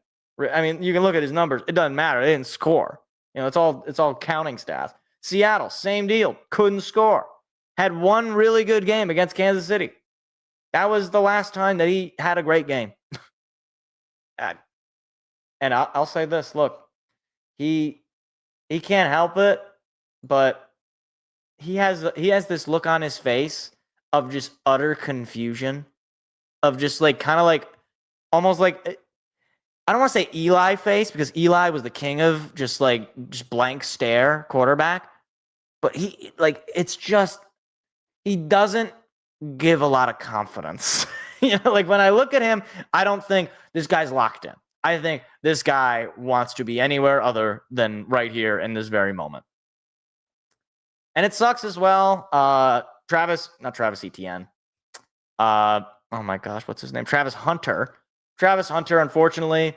I mean, you can look at his numbers. It doesn't matter. They didn't score. It's all counting stats. Seattle, same deal. Couldn't score. Had one really good game against Kansas City. That was the last time that he had a great game. And I'll say this. Look, he can't help it, but he has this look on his face of just utter confusion, of just almost like, I don't want to say Eli face because Eli was the king of just blank stare quarterback, but he doesn't give a lot of confidence. When I look at him, I don't think this guy's locked in. I think this guy wants to be anywhere other than right here in this very moment. And it sucks as well. Not Travis Etienne. Oh my gosh, what's his name? Travis Hunter, unfortunately,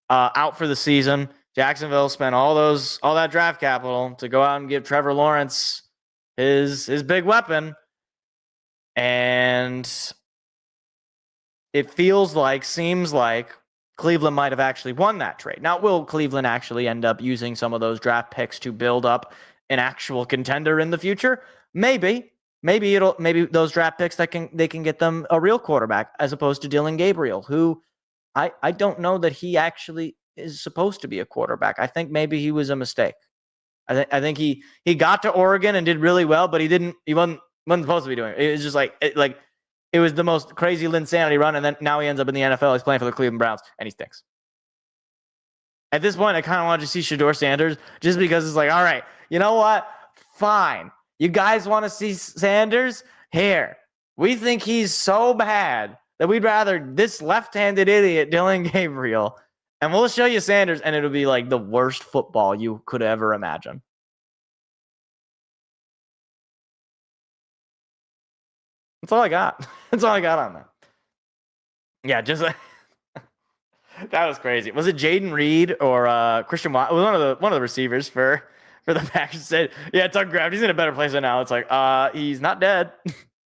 out for the season. Jacksonville spent all that draft capital to go out and give Trevor Lawrence his big weapon. And it seems like Cleveland might have actually won that trade. Now, will Cleveland actually end up using some of those draft picks to build up an actual contender in the future? Maybe. Maybe those draft picks they can get them a real quarterback as opposed to Dylan Gabriel, who I don't know that he actually is supposed to be a quarterback. I think maybe he was a mistake. I think he got to Oregon and did really well, but he wasn't supposed to be doing it. It was just it was the most crazy insanity run, and then now he ends up in the NFL. He's playing for the Cleveland Browns, and he stinks. At this point, I kind of wanted to see Shedeur Sanders just because it's all right, you know what? Fine. You guys want to see Sanders? Here. We think he's so bad that we'd rather this left-handed idiot, Dylan Gabriel, and we'll show you Sanders, and it'll be the worst football you could ever imagine. That's all I got. That's all I got on that. Yeah, just that was crazy. Was it Jaden Reed or Christian Watt? It was one of the receivers for the Packers said, yeah, Tucker Kraft, he's in a better place right now. It's he's not dead.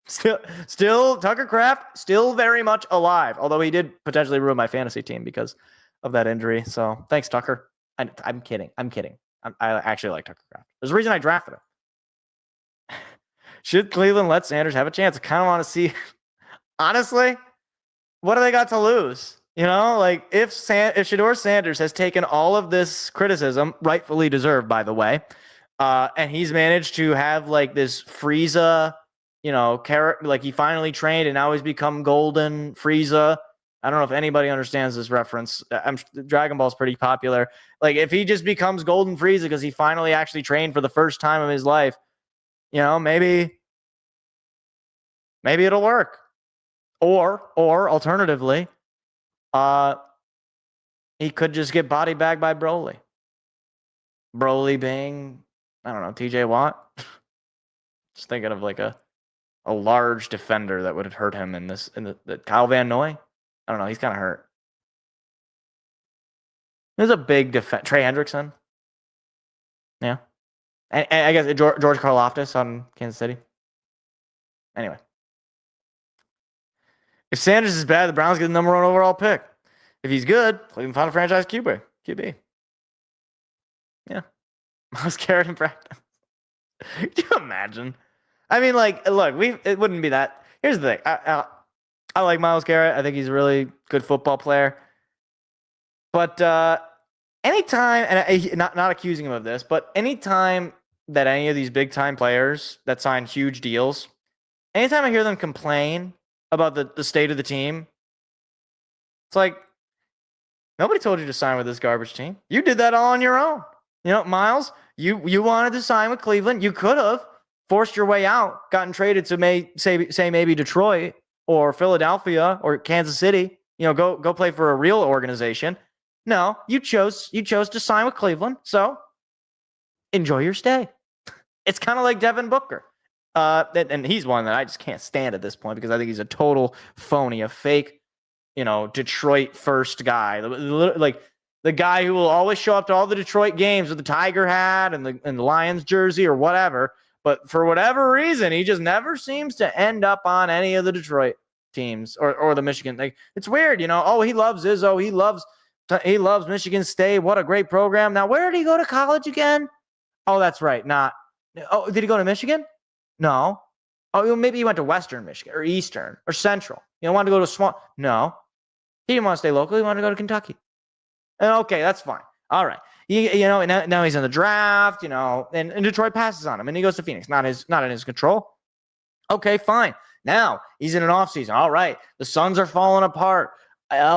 still Tucker Kraft, still very much alive. Although he did potentially ruin my fantasy team because of that injury. So thanks, Tucker. I'm kidding. I actually like Tucker Kraft. There's a reason I drafted him. Should Cleveland let Sanders have a chance? I kind of want to see. Honestly, what do they got to lose? You know, like if Shedeur Sanders has taken all of this criticism, rightfully deserved, by the way, and he's managed to have like this Frieza, character, like he finally trained and now he's become Golden Frieza. I don't know if anybody understands this reference. Dragon Ball's pretty popular. Like if he just becomes Golden Frieza because he finally actually trained for the first time of his life, maybe it'll work. Or alternatively, he could just get body bagged by Broly. Broly being, I don't know, TJ Watt. Just thinking of like a large defender that would hurt him in the Kyle Van Noy. I don't know. He's kind of hurt. There's a big defense. Trey Hendrickson. Yeah. And I guess George Karlaftis on Kansas City. Anyway. If Sanders is bad, the Browns get the number 1 overall pick. If he's good, Cleveland found a franchise QB. Yeah. Miles Garrett in practice. Could you imagine? I mean, like, look, it wouldn't be that. Here's the thing. I like Miles Garrett. I think he's a really good football player. But anytime, and not accusing him of this, but anytime that any of these big-time players that sign huge deals, anytime I hear them complain about the state of the team, it's like, nobody told you to sign with this garbage team. You did that all on your own. Miles, you wanted to sign with Cleveland. You could have forced your way out, gotten traded to maybe Detroit or Philadelphia or Kansas City. Go play for a real organization. No, you chose to sign with Cleveland. So enjoy your stay. It's kind of like Devin Booker. And he's one that I just can't stand at this point because I think he's a total phony, a fake, Detroit first guy. Like the guy who will always show up to all the Detroit games with the Tiger hat and the Lions jersey or whatever. But for whatever reason, he just never seems to end up on any of the Detroit teams or the Michigan. Like it's weird, Oh, he loves Izzo. He loves Michigan State. What a great program. Now, where did he go to college again? Oh, that's right. Oh, did he go to Michigan? No. Oh, maybe he went to Western Michigan or Eastern or Central. Wanted to go to a small. No. He didn't want to stay local. He wanted to go to Kentucky. And okay, that's fine. All right. And now he's in the draft, and Detroit passes on him and he goes to Phoenix. Not in his control. Okay, fine. Now he's in an offseason. All right. The Suns are falling apart.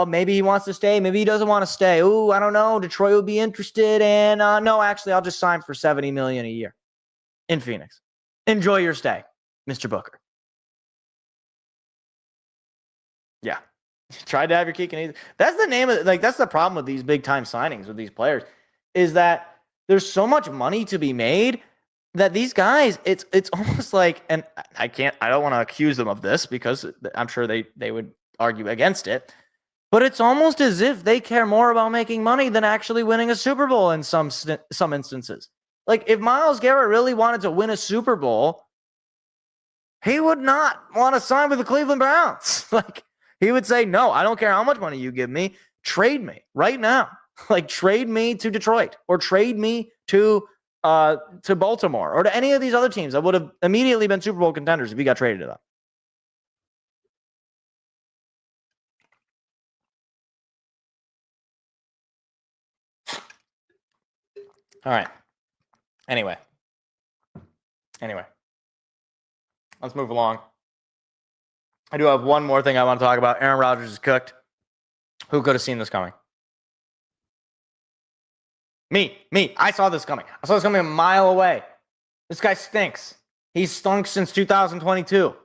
Maybe he wants to stay. Maybe he doesn't want to stay. Ooh, I don't know. Detroit would be interested. And no, actually, I'll just sign for $70 million a year in Phoenix. Enjoy your stay, Mr. Booker. Yeah. Tried to have your cake and eat it. That's the name of that's the problem with these big time signings with these players is that there's so much money to be made that these guys, it's almost like, and I don't want to accuse them of this because I'm sure they would argue against it, but it's almost as if they care more about making money than actually winning a Super Bowl in some instances. Like if Myles Garrett really wanted to win a Super Bowl, he would not want to sign with the Cleveland Browns. Like he would say, no, I don't care how much money you give me. Trade me right now. Like trade me to Detroit or trade me to Baltimore or to any of these other teams that would have immediately been Super Bowl contenders if he got traded to them. All right. Anyway, let's move along. I do have one more thing I want to talk about. Aaron Rodgers is cooked. Who could have seen this coming? Me. I saw this coming. I saw this coming a mile away. This guy stinks. He's stunk since 2022.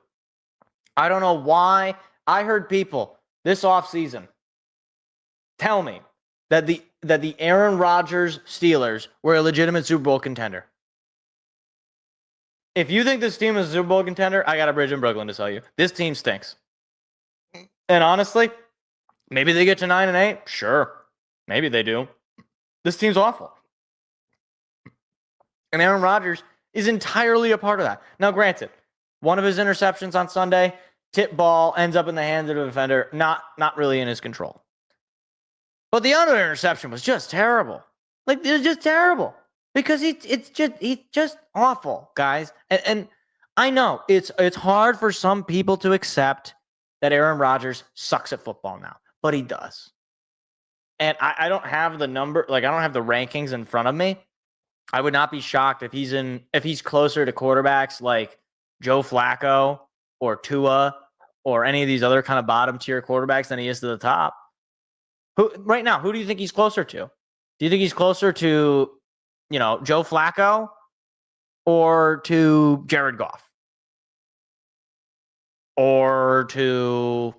I don't know why. I heard people this offseason tell me that the Aaron Rodgers Steelers were a legitimate Super Bowl contender. If you think this team is a Super Bowl contender, I got a bridge in Brooklyn to tell you. This team stinks. And honestly, maybe they get to 9-8. Sure. Maybe they do. This team's awful. And Aaron Rodgers is entirely a part of that. Now, granted, one of his interceptions on Sunday, tip ball, ends up in the hands of the defender, not really in his control. But the other interception was just terrible. Like, it was just terrible. Because he's just awful, guys. And I know it's hard for some people to accept that Aaron Rodgers sucks at football now, but he does. And I don't have the number, like I don't have the rankings in front of me. I would not be shocked if he's closer to quarterbacks like Joe Flacco or Tua or any of these other kind of bottom tier quarterbacks than he is to the top. Right now, who do you think he's closer to? Do you think he's closer to, Joe Flacco or to Jared Goff? Or to,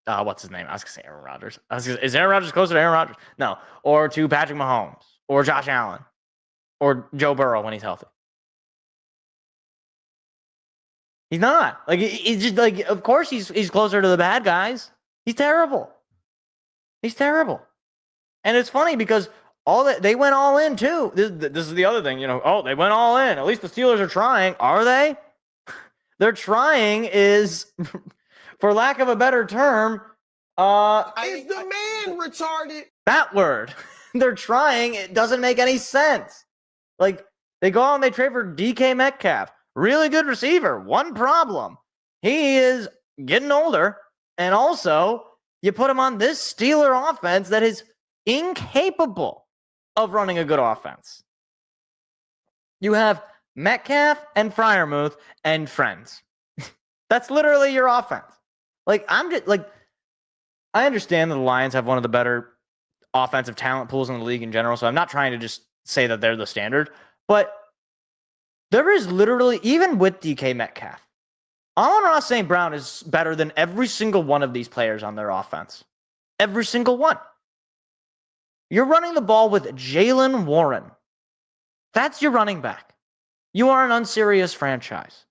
what's his name? I was going to say Aaron Rodgers. Is Aaron Rodgers closer to Aaron Rodgers? No. Or to Patrick Mahomes or Josh Allen or Joe Burrow when he's healthy. He's not. Like, he's just like, of course he's closer to the bad guys. He's terrible. He's terrible. And it's funny because they went all in too. This is the other thing, they went all in. At least the Steelers are trying. Are they? They're trying is, for lack of a better term, Is the man retarded? that word. They're trying. It doesn't make any sense. Like, they go out and they trade for DK Metcalf. Really good receiver. One problem. He is getting older. And also, you put him on this Steeler offense that is incapable of running a good offense. You have Metcalf and Freiermuth and friends. That's literally your offense. Like, I understand that the Lions have one of the better offensive talent pools in the league in general, so I'm not trying to just say that they're the standard, but there is literally, even with DK Metcalf, Amon-Ra St. Brown is better than every single one of these players on their offense. Every single one. You're running the ball with Jaylen Warren. That's your running back. You are an unserious franchise.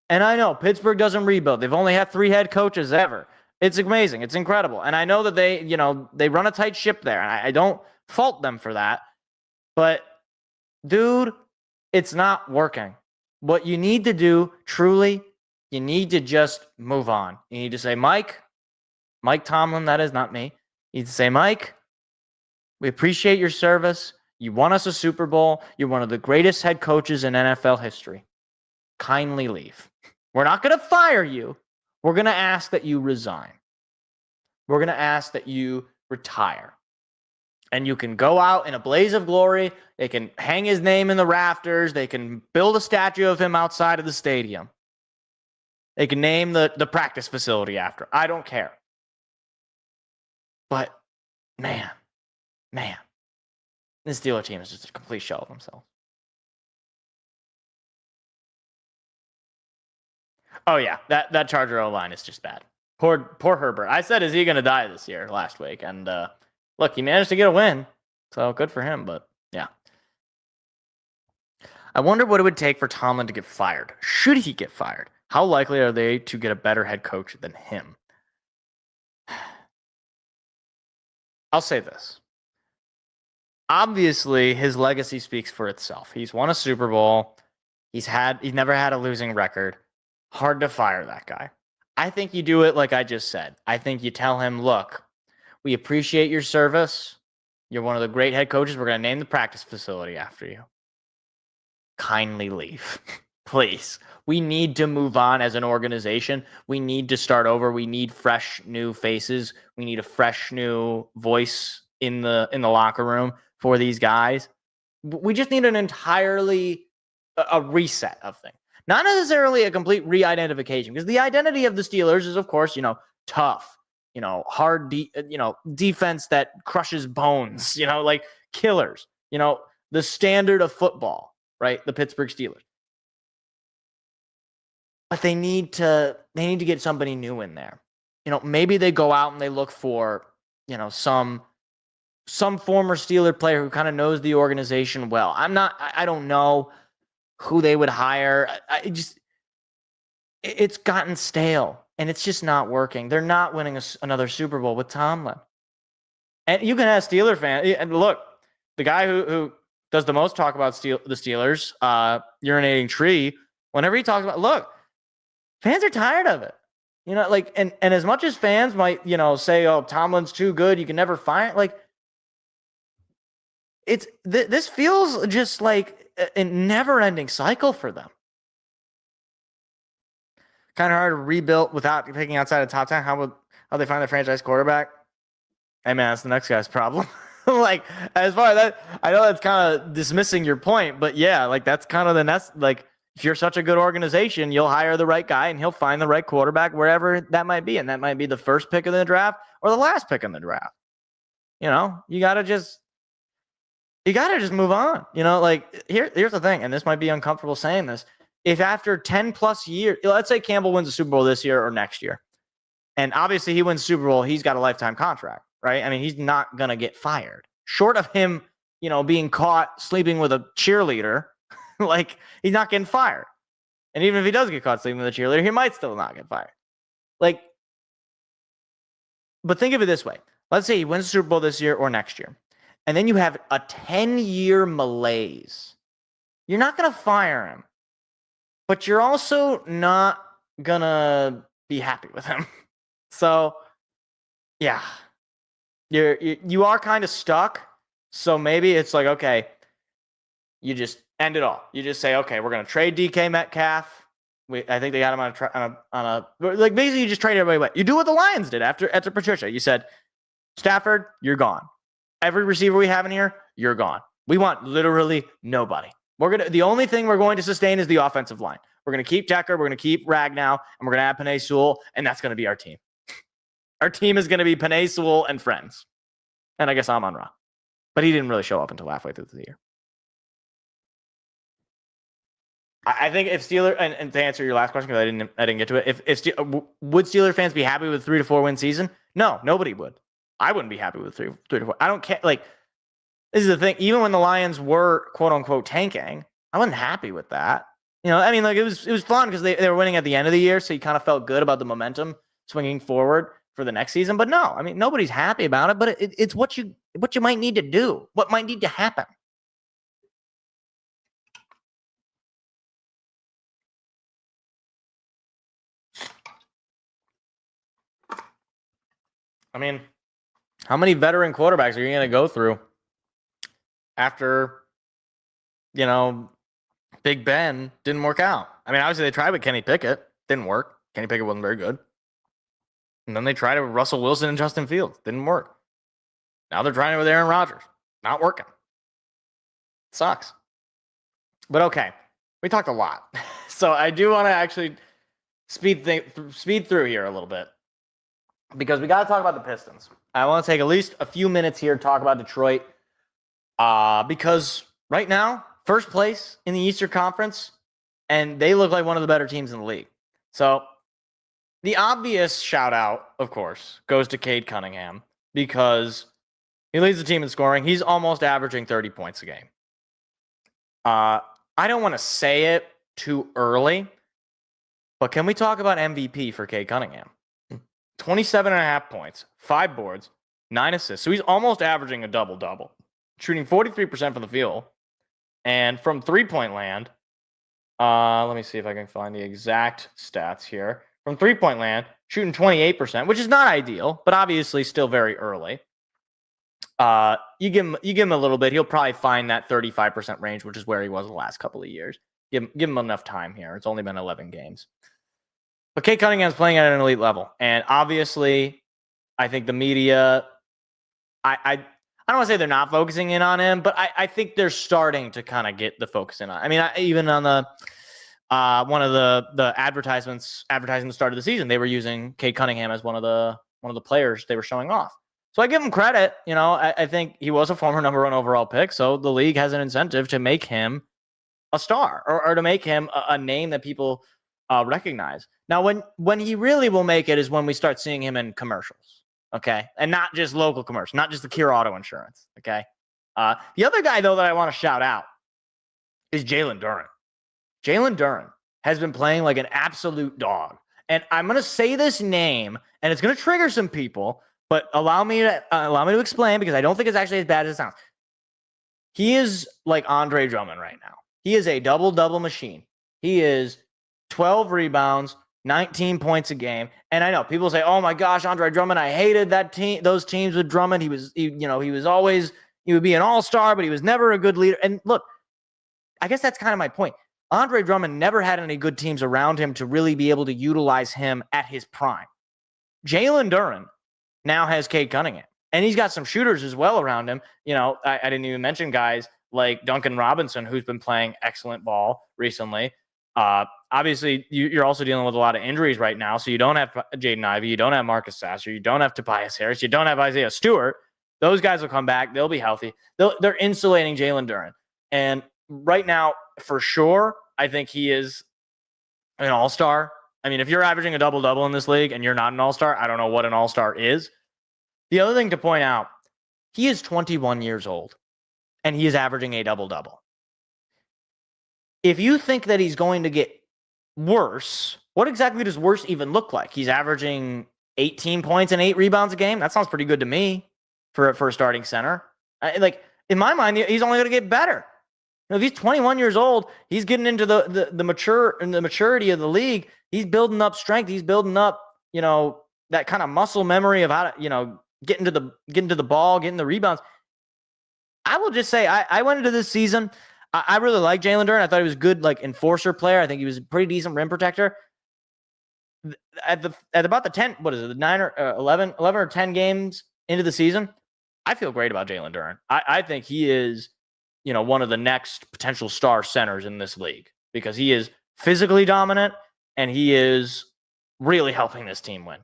And I know Pittsburgh doesn't rebuild. They've only had 3 head coaches ever. It's amazing. It's incredible. And I know that they run a tight ship there. And I don't fault them for that. But, dude, it's not working. What you need to do, truly, you need to just move on. You need to say, Mike Tomlin, that is not me. You need to say, Mike, we appreciate your service. You won us a Super Bowl. You're one of the greatest head coaches in NFL history. Kindly leave. We're not going to fire you. We're going to ask that you resign. We're going to ask that you retire. And you can go out in a blaze of glory. They can hang his name in the rafters. They can build a statue of him outside of the stadium. They can name the practice facility after. I don't care. But, man, this Steelers team is just a complete shell of themselves. Oh, yeah, that Charger O-line is just bad. Poor Herbert. I said, is he going to die this year last week? And look, he managed to get a win, so good for him, but yeah. I wonder what it would take for Tomlin to get fired. Should he get fired? How likely are they to get a better head coach than him? I'll say this. Obviously, his legacy speaks for itself. He's won a Super Bowl. He's never had a losing record. Hard to fire that guy. I think you do it like I just said. I think you tell him, look, we appreciate your service. You're one of the great head coaches. We're going to name the practice facility after you. Kindly leave. Please. We need to move on as an organization. We need to start over. We need fresh new faces. We need a fresh new voice in the locker room for these guys. We just need an entirely a reset of things. Not necessarily a complete re-identification, because the identity of the Steelers is, of course, tough, hard, defense that crushes bones, like killers, the standard of football, right? The Pittsburgh Steelers. But they need to get somebody new in there. Maybe they go out and they look for, some former Steeler player who kind of knows the organization well. I don't know who they would hire. It's gotten stale, and it's just not working. They're not winning another Super Bowl with Tomlin. And you can ask Steeler fans, and look, the guy who does the most talk about the Steelers, urinating tree, whenever he talks about, look, fans are tired of it. And as much as fans might, say, oh, Tomlin's too good, you can never fire it, this feels just like a never-ending cycle for them. kind of hard to rebuild without picking outside of top 10. How they find their franchise quarterback? Hey, man, that's the next guy's problem. Like, as far as that, I know that's kind of dismissing your point, but yeah, like, that's kind of the next, like, if you're such a good organization, you'll hire the right guy and he'll find the right quarterback wherever that might be. And that might be the first pick of the draft or the last pick in the draft. You know, you got to just move on. You know, like, here's the thing, and this might be uncomfortable saying this. If after 10 plus years, let's say Campbell wins the Super Bowl this year or next year, and obviously he wins Super Bowl, he's got a lifetime contract. Right? I mean, he's not going to get fired. Short of him, you know, being caught sleeping with a cheerleader, like, he's not getting fired. And even if he does get caught sleeping with a cheerleader, he might still not get fired. Like, but think of it this way. Let's say he wins the Super Bowl this year or next year. And then you have a 10-year malaise. You're not going to fire him. But you're also not going to be happy with him. So, yeah. You are kind of stuck, so maybe it's like, okay, you just end it all. You just say, okay, we're going to trade DK Metcalf. I think they got him on a like, basically you just trade everybody away. You do what the Lions did after Patricia. You said, Stafford, you're gone. Every receiver we have in here, you're gone. We want literally nobody. The only thing we're going to sustain is the offensive line. We're going to keep Decker, we're going to keep Ragnow, and we're going to add Penei Sewell, and that's going to be our team. Our team is going to be Penei Sewell and friends. And I guess Amon-Ra. But he didn't really show up until halfway through the year. I think if Steelers, and to answer your last question, because I didn't get to it, would Steelers fans be happy with a 3 to 4 win season? No, nobody would. I wouldn't be happy with 3 to 4. I don't care. Like, this is the thing. Even when the Lions were, quote unquote, tanking, I wasn't happy with that. You know, I mean, like, it was fun because they were winning at the end of the year, so you kind of felt good about the momentum swinging forward for the next season. But no, I mean, nobody's happy about it, but it's what you might need to do, what might need to happen. I mean, how many veteran quarterbacks are you going to go through after, you know, Big Ben didn't work out? I mean, obviously they tried with Kenny Pickett. Didn't work. Kenny Pickett wasn't very good. And then they tried it with Russell Wilson and Justin Fields. Didn't work. Now they're trying it with Aaron Rodgers. Not working. Sucks. But okay. We talked a lot. So I do want to actually speed through here a little bit. Because we got to talk about the Pistons. I want to take at least a few minutes here to talk about Detroit. Because right now, first place in the Eastern Conference, and they look like one of the better teams in the league. So the obvious shout out, of course, goes to Cade Cunningham because he leads the team in scoring. He's almost averaging 30 points a game. I don't want to say it too early, but can we talk about MVP for Cade Cunningham? 27.5 points, 5 boards, 9 assists. So he's almost averaging a double-double, shooting 43% from the field. And from three-point land, let me see if I can find the exact stats here. From three-point land, shooting 28%, which is not ideal, but obviously still very early. You give him a little bit, he'll probably find that 35% range, which is where he was the last couple of years. Give him enough time here. It's only been 11 games. But Cade Cunningham's playing at an elite level. And obviously, I think the media, I don't want to say they're not focusing in on him, but I think they're starting to kind of get the focus in on. I mean, even on the one of the advertisements advertising the start of the season, they were using Cade Cunningham as one of the players they were showing off. So I give him credit. You know, I think he was a former number 1 overall pick, so the league has an incentive to make him a star or to make him a name that people recognize. Now, when he really will make it is when we start seeing him in commercials. Okay. And not just local commercials, not just the Cure Auto Insurance. Okay. The other guy, though, that I want to shout out is Jalen Duren. Jalen Duren has been playing like an absolute dog. And I'm going to say this name, and it's going to trigger some people, but allow me to explain because I don't think it's actually as bad as it sounds. He is like Andre Drummond right now. He is a double-double machine. He is 12 rebounds, 19 points a game. And I know people say, "Oh my gosh, Andre Drummond, I hated those teams with Drummond. He would be an all-star, but he was never a good leader." And look, I guess that's kind of my point. Andre Drummond never had any good teams around him to really be able to utilize him at his prime. Jalen Duren now has Cade Cunningham, and he's got some shooters as well around him. I didn't even mention guys like Duncan Robinson, who's been playing excellent ball recently. Obviously, you're also dealing with a lot of injuries right now, so you don't have Jaden Ivey, you don't have Marcus Sasser, you don't have Tobias Harris, you don't have Isaiah Stewart. Those guys will come back. They'll be healthy. They're insulating Jalen Duren. And right now, for sure, I think he is an all-star. I mean, if you're averaging a double-double in this league and you're not an all-star, I don't know what an all-star is. The other thing to point out, he is 21 years old, and he is averaging a double-double. If you think that he's going to get worse, what exactly does worse even look like? He's averaging 18 points and 8 rebounds a game. That sounds pretty good to me for a starting center. In my mind, he's only going to get better. If he's 21 years old, he's getting into the maturity of the league. He's building up strength. He's building up, that kind of muscle memory of how to, get into the ball, getting the rebounds. I will just say, I went into this season. I really like Jalen Duren. I thought he was a good enforcer player. I think he was a pretty decent rim protector. At about the 10, what is it, the 9 or 11 or 10 games into the season, I feel great about Jalen Duren. I think he is, one of the next potential star centers in this league because he is physically dominant and he is really helping this team win.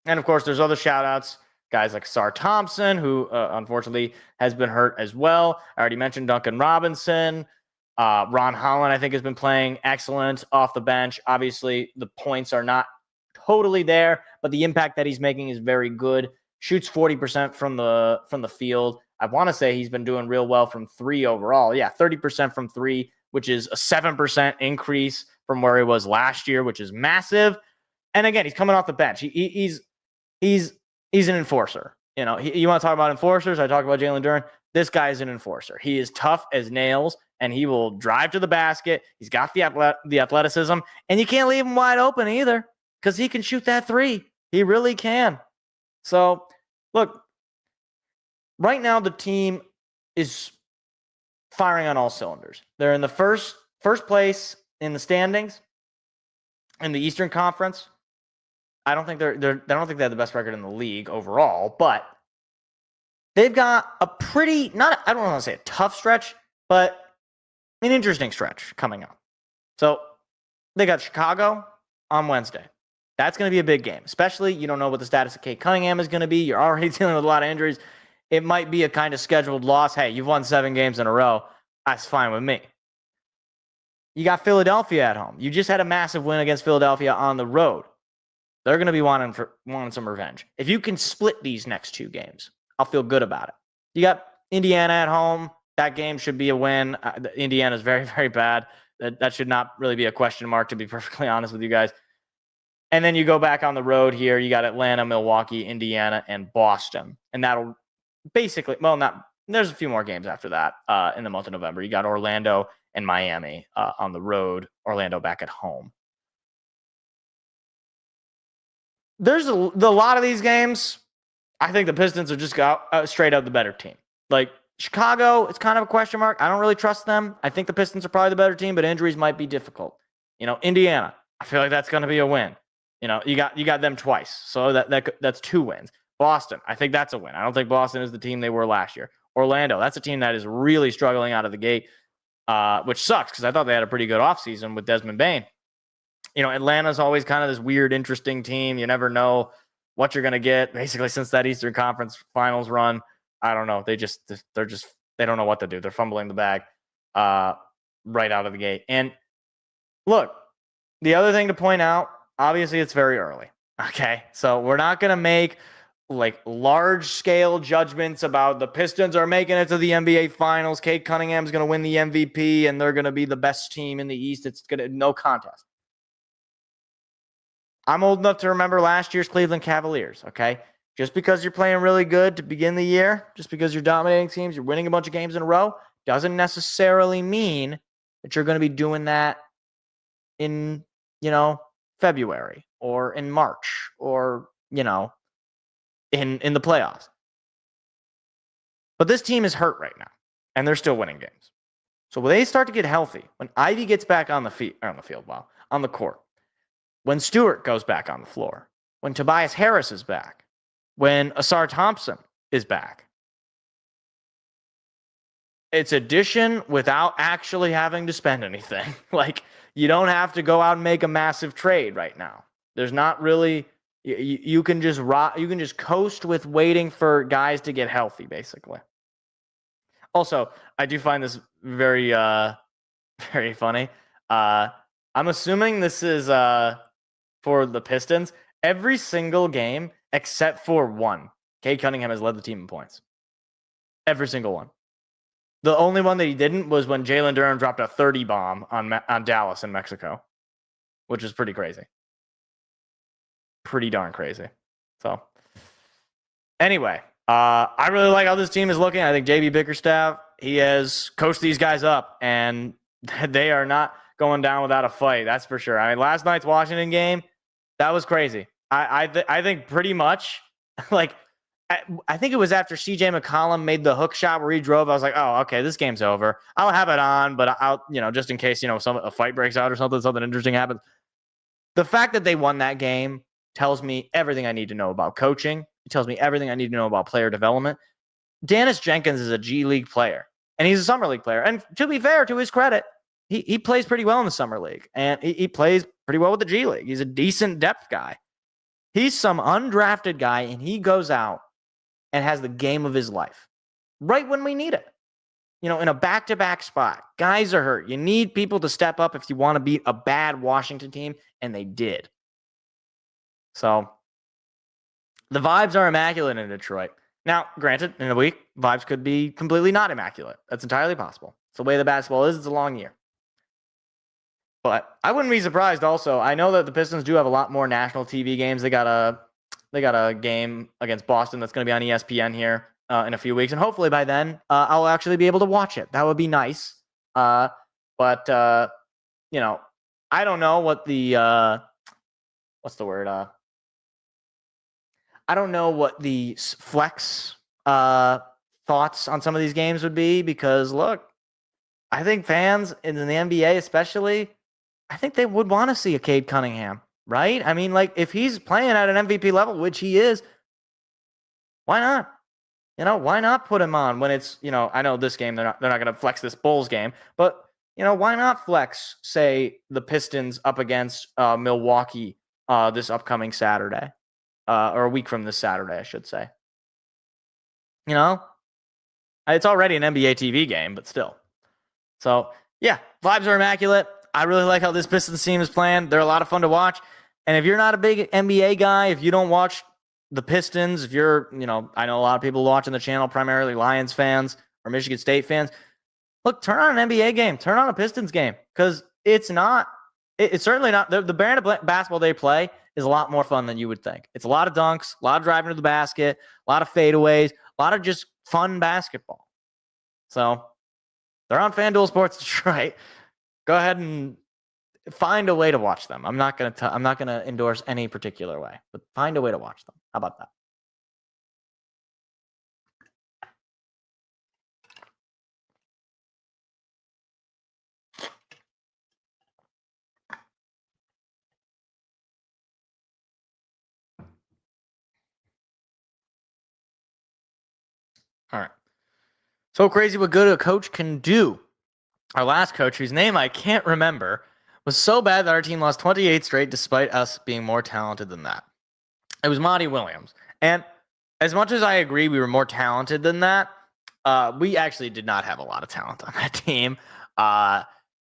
And of course, there's other shout outs. Guys like Sar Thompson, who unfortunately has been hurt as well. I already mentioned Duncan Robinson. Ron Holland, I think, has been playing excellent off the bench. Obviously, the points are not totally there, but the impact that he's making is very good. Shoots 40% from the field. I want to say he's been doing real well from 3 overall. Yeah, 30% from 3, which is a 7% increase from where he was last year, which is massive. And again, he's coming off the bench. He's an enforcer. You want to talk about enforcers? I talk about Jalen Duren. This guy is an enforcer. He is tough as nails, and he will drive to the basket. He's got the athleticism, and you can't leave him wide open either because he can shoot that 3. He really can. So, look, right now the team is firing on all cylinders. They're in the first place in the standings in the Eastern Conference. I don't think they have the best record in the league overall, but they've got a pretty, I don't want to say a tough stretch, but an interesting stretch coming up. So they got Chicago on Wednesday. That's going to be a big game, especially you don't know what the status of Cade Cunningham is going to be. You're already dealing with a lot of injuries. It might be a kind of scheduled loss. Hey, you've won 7 games in a row. That's fine with me. You got Philadelphia at home. You just had a massive win against Philadelphia on the road. They're going to be wanting some revenge. If you can split these next 2 games, I'll feel good about it. You got Indiana at home. That game should be a win. Indiana is very, very bad. That should not really be a question mark, to be perfectly honest with you guys. And then you go back on the road here. You got Atlanta, Milwaukee, Indiana, and Boston. And that'll basically, there's a few more games after that in the month of November. You got Orlando and Miami on the road, Orlando back at home. There's a lot of these games. I think the Pistons are just straight up the better team. Like Chicago, it's kind of a question mark. I don't really trust them. I think the Pistons are probably the better team, but injuries might be difficult. Indiana, I feel like that's going to be a win. You got them twice, so that's 2 wins. Boston, I think that's a win. I don't think Boston is the team they were last year. Orlando, that's a team that is really struggling out of the gate, which sucks because I thought they had a pretty good offseason with Desmond Bane. Atlanta's always kind of this weird, interesting team. You never know what you're going to get. Basically, since that Eastern Conference Finals run, I don't know. They don't know what to do. They're fumbling the bag right out of the gate. And look, the other thing to point out, obviously, it's very early. Okay, so we're not going to make large-scale judgments about the Pistons are making it to the NBA Finals. Cade Cunningham's going to win the MVP, and they're going to be the best team in the East. It's going to no contest. I'm old enough to remember last year's Cleveland Cavaliers, okay? Just because you're playing really good to begin the year, just because you're dominating teams, you're winning a bunch of games in a row, doesn't necessarily mean that you're going to be doing that in, February or in March or, in the playoffs. But this team is hurt right now, and they're still winning games. So when they start to get healthy, when Ivy gets back on the court, when Stewart goes back on the floor, when Tobias Harris is back, when Asar Thompson is back, it's addition without actually having to spend anything. Like, you don't have to go out and make a massive trade right now. There's not really, you can just coast with waiting for guys to get healthy, basically. Also, I do find this very, very funny. I'm assuming this is for the Pistons. Every single game except for one, Cade Cunningham has led the team in points. Every single one. The only one that he didn't was when Jalen Durham dropped a 30 bomb on Dallas in Mexico, which is pretty crazy. Pretty darn crazy. So, anyway, I really like how this team is looking. I think JB Bickerstaff, he has coached these guys up, and they are not going down without a fight. That's for sure. I mean, last night's Washington game, that was crazy. I think pretty much, like, I think it was after CJ McCollum made the hook shot where he drove. I was like, oh, okay, this game's over. I'll have it on, but I'll, just in case, a fight breaks out or something interesting happens. The fact that they won that game tells me everything I need to know about coaching. It tells me everything I need to know about player development. Dennis Jenkins is a G League player, and he's a Summer League player. And to be fair, to his credit, he plays pretty well in the Summer League, and he plays pretty well with the G League. He's a decent depth guy. He's some undrafted guy, and he goes out and has the game of his life right when we need it. In a back-to-back spot. Guys are hurt. You need people to step up if you want to beat a bad Washington team, and they did. So, the vibes are immaculate in Detroit. Now, granted, in a week, vibes could be completely not immaculate. That's entirely possible. It's the way the basketball is. It's a long year. But I wouldn't be surprised also. I know that the Pistons do have a lot more national TV games. They got a game against Boston that's going to be on ESPN here in a few weeks. And hopefully by then, I'll actually be able to watch it. That would be nice. But I don't know what the, what's the word? I don't know what the flex thoughts on some of these games would be because, look, I think fans in the NBA especially, I think they would want to see a Cade Cunningham, right? I mean, like, if he's playing at an MVP level, which he is, why not? Why not put him on when it's, I know this game, they're not going to flex this Bulls game, but, why not flex, say, the Pistons up against Milwaukee this upcoming Saturday, or a week from this Saturday, I should say. It's already an NBA TV game, but still. So, yeah, vibes are immaculate. I really like how this Pistons team is playing. They're a lot of fun to watch. And if you're not a big NBA guy, if you don't watch the Pistons, if you're, I know a lot of people watching the channel, primarily Lions fans or Michigan State fans, look, turn on an NBA game. Turn on a Pistons game because it's certainly not. The brand of basketball they play is a lot more fun than you would think. It's a lot of dunks, a lot of driving to the basket, a lot of fadeaways, a lot of just fun basketball. So they're on FanDuel Sports Detroit. Go ahead and find a way to watch them. I'm not gonna endorse any particular way, but find a way to watch them. How about that? All right. So crazy what good a coach can do. Our last coach, whose name I can't remember, was so bad that our team lost 28 straight despite us being more talented than that. It was Monty Williams. And as much as I agree we were more talented than that, we actually did not have a lot of talent on that team.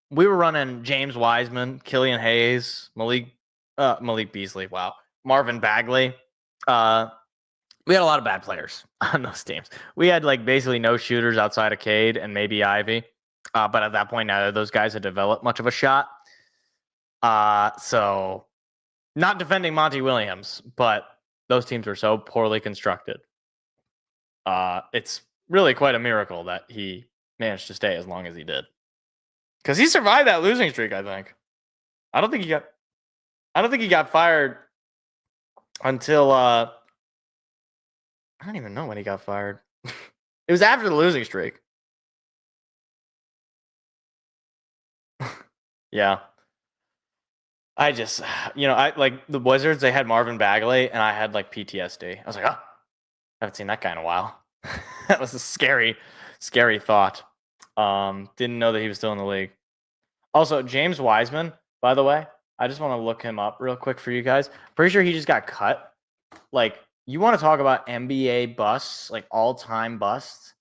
We were running James Wiseman, Killian Hayes, Malik Beasley, Marvin Bagley. We had a lot of bad players on those teams. We had basically no shooters outside of Cade and maybe Ivy. But at that point, neither of those guys had developed much of a shot. So not defending Monty Williams, but those teams were so poorly constructed. It's really quite a miracle that he managed to stay as long as he did. Because he survived that losing streak, I think. I don't think he got fired until I don't even know when he got fired. It was after the losing streak. Yeah. I just, I like the Wizards, they had Marvin Bagley, and I had like PTSD. I was like, oh, I haven't seen that guy in a while. That was a scary, scary thought. Didn't know that he was still in the league. Also, James Wiseman, by the way, I just want to look him up real quick for you guys. Pretty sure he just got cut. Like, you want to talk about NBA busts, like all-time busts?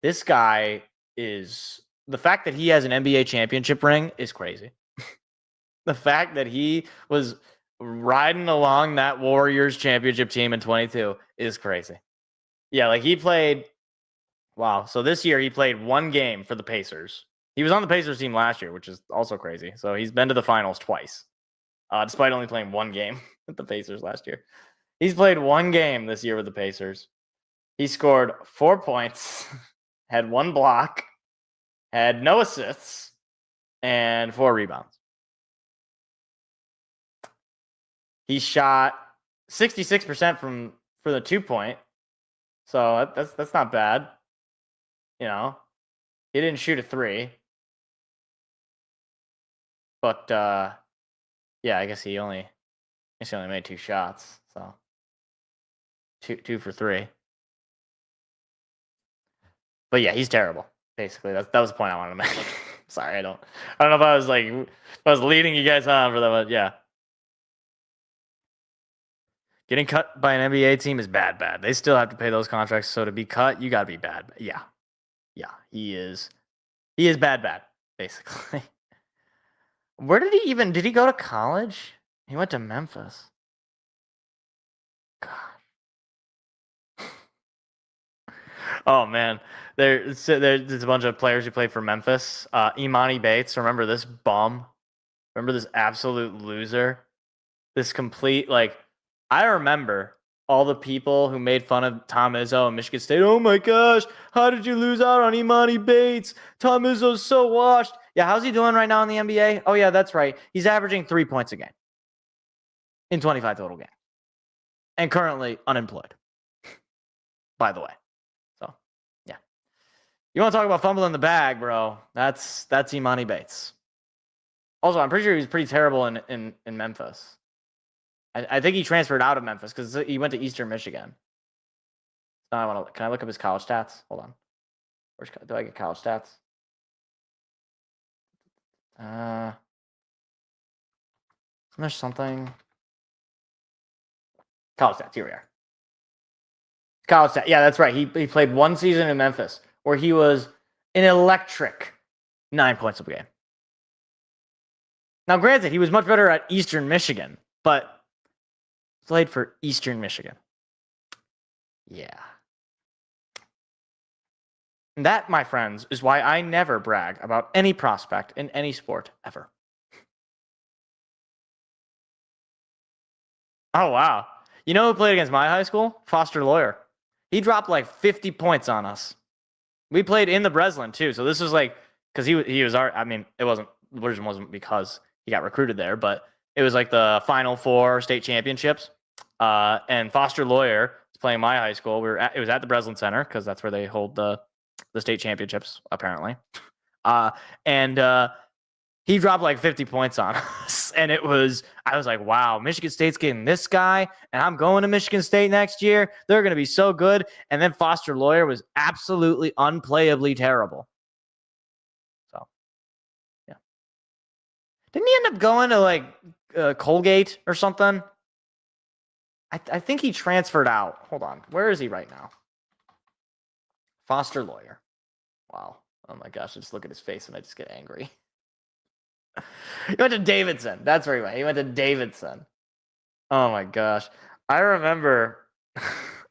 This guy is the fact that he has an NBA championship ring is crazy. The fact that he was riding along that Warriors championship team in 22 is crazy. Yeah, like he played. Wow. So this year he played one game for the Pacers. He was on the Pacers team last year, which is also crazy. So he's been to the finals twice, despite only playing one game with the Pacers last year. He's played one game this year with the Pacers. He scored 4 points, had 1 block, had no assists, and 4 rebounds. He shot 66% for the 2-point. So that's not bad. He didn't shoot a 3. But yeah, I guess he only made 2 shots. So two for 3. But yeah, he's terrible. Basically, that was the point I wanted to make. Sorry, I don't know if I was leading you guys on for that, but yeah. Getting cut by an NBA team is bad. They still have to pay those contracts, so to be cut, you gotta be bad. Yeah, he is bad, basically. Where did he go to college? He went to Memphis. God. Oh man, there's a bunch of players who played for Memphis. Imani Bates, remember this bum? Remember this absolute loser? This complete I remember all the people who made fun of Tom Izzo and Michigan State. Oh my gosh, how did you lose out on Imani Bates? Tom Izzo's so washed. Yeah, how's he doing right now in the NBA? Oh yeah, that's right. He's averaging 3 points a game in 25 total games, and currently unemployed. By the way, so yeah, you want to talk about fumbling the bag, bro? That's Imani Bates. Also, I'm pretty sure he was pretty terrible in Memphis. I think he transferred out of Memphis because he went to Eastern Michigan. Now can I look up his college stats? Hold on. Do I get college stats? There's something. College stats. Here we are. College stats. Yeah, that's right. He played 1 season in Memphis where he was an electric 9 points a game. Now, granted, he was much better at Eastern Michigan, but played for Eastern Michigan. Yeah. And that, my friends, is why I never brag about any prospect in any sport ever. Oh, wow. You know who played against my high school? Foster Lawyer. He dropped like 50 points on us. We played in the Breslin, too. So this was because he was our, it wasn't because he got recruited there, but it was like the Final 4 state championships. And Foster Lawyer is playing my high school. It was at the Breslin Center because that's where they hold the state championships, apparently. And he dropped like 50 points on us. And I was like, wow, Michigan State's getting this guy, and I'm going to Michigan State next year. They're going to be so good. And then Foster Lawyer was absolutely unplayably terrible. So, yeah. Didn't he end up going to Colgate or something? I think he transferred out. Hold on. Where is he right now? Foster Lawyer. Wow. Oh my gosh. I just look at his face and I just get angry. He went to Davidson. That's where he went. He went to Davidson. Oh my gosh. I remember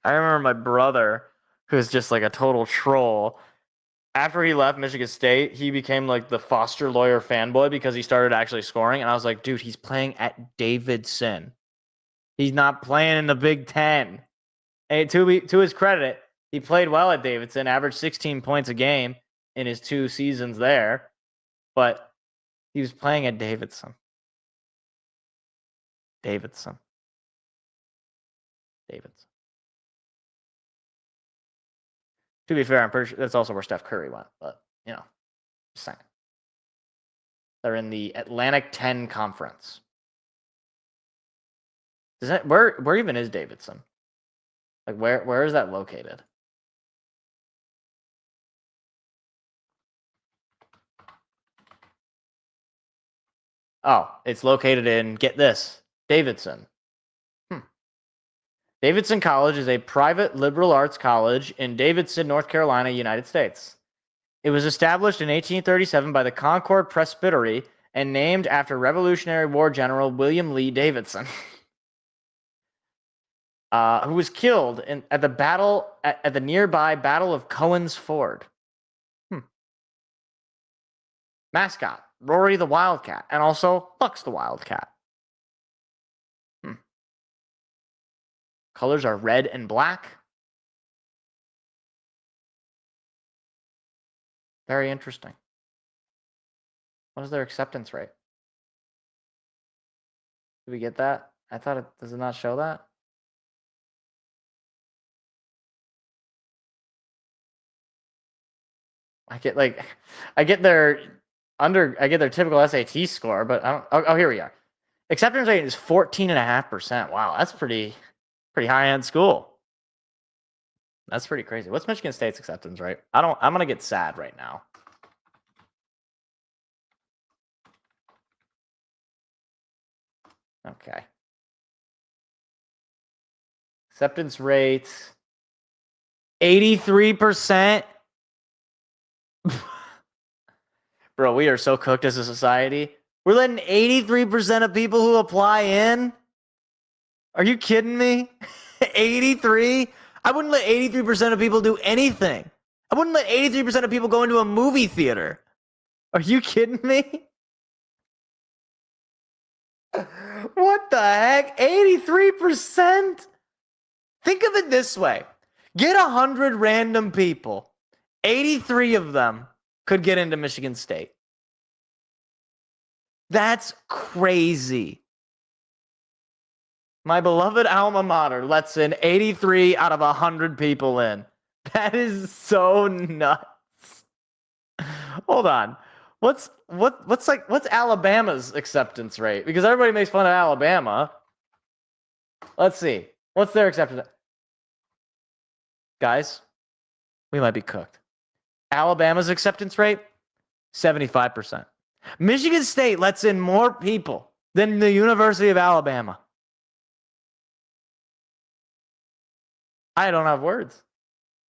my brother, who's just like a total troll. After he left Michigan State, he became like the Foster Lawyer fanboy because he started actually scoring. And I was like, dude, he's playing at Davidson. He's not playing in the Big Ten. And to his credit, he played well at Davidson, averaged 16 points a game in his 2 seasons there. But he was playing at Davidson. Davidson. To be fair, I'm pretty sure that's also where Steph Curry went. But, just saying. They're in the Atlantic 10 Conference. Where even is Davidson? Like where is that located? Oh, it's located in, get this, Davidson. Davidson College is a private liberal arts college in Davidson, North Carolina, United States. It was established in 1837 by the Concord Presbytery and named after Revolutionary War General William Lee Davidson, who was killed at the nearby Battle of Cohen's Ford. Mascot, Rory the Wildcat, and also Bucks the Wildcat. Colors are red and black. Very interesting. What is their acceptance rate? Did we get that? I thought it does it not show that? I get their typical SAT score, but I don't. Oh, here we are. Acceptance rate is 14.5%. Wow, that's pretty high end school. That's pretty crazy. What's Michigan State's acceptance rate? I'm gonna get sad right now. Okay. Acceptance rate 83%. Bro, we are so cooked as a society. We're letting 83% of people who apply in. Are you kidding me? 83? I wouldn't let 83% of people do anything. I wouldn't let 83% of people go into a movie theater. Are you kidding me? What the heck? 83%? Think of it this way. Get 100 random people. 83 of them could get into Michigan State. That's crazy. My beloved alma mater lets in 83 out of 100 people in. That is so nuts. Hold on. What's Alabama's acceptance rate? Because everybody makes fun of Alabama. Let's see. What's their acceptance? Guys, we might be cooked. Alabama's acceptance rate, 75%. Michigan State lets in more people than the University of Alabama. I don't have words.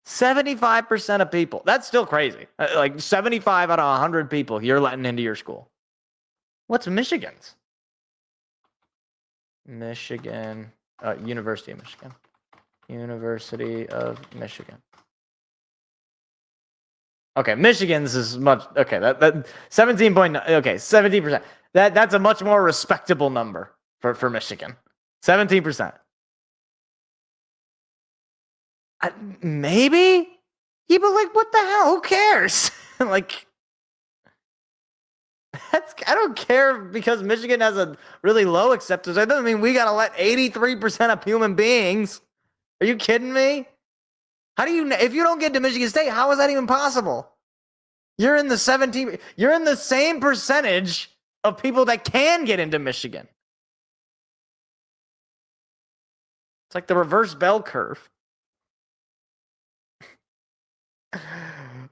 75% of people. That's still crazy. Like 75 out of 100 people you're letting into your school. What's Michigan's? Michigan, University of Michigan. University of Michigan. Okay, Michigan's is much. Okay, that 17 point. Okay, 17%. That's a much more respectable number for Michigan. 17%. Maybe? Yeah, but like, what the hell? Who cares? Like, I don't care because Michigan has a really low acceptance. That doesn't mean we gotta let 83% of human beings. Are you kidding me? How do you? If you don't get to Michigan State, how is that even possible? You're in the 17. You're in the same percentage of people that can get into Michigan. It's like the reverse bell curve.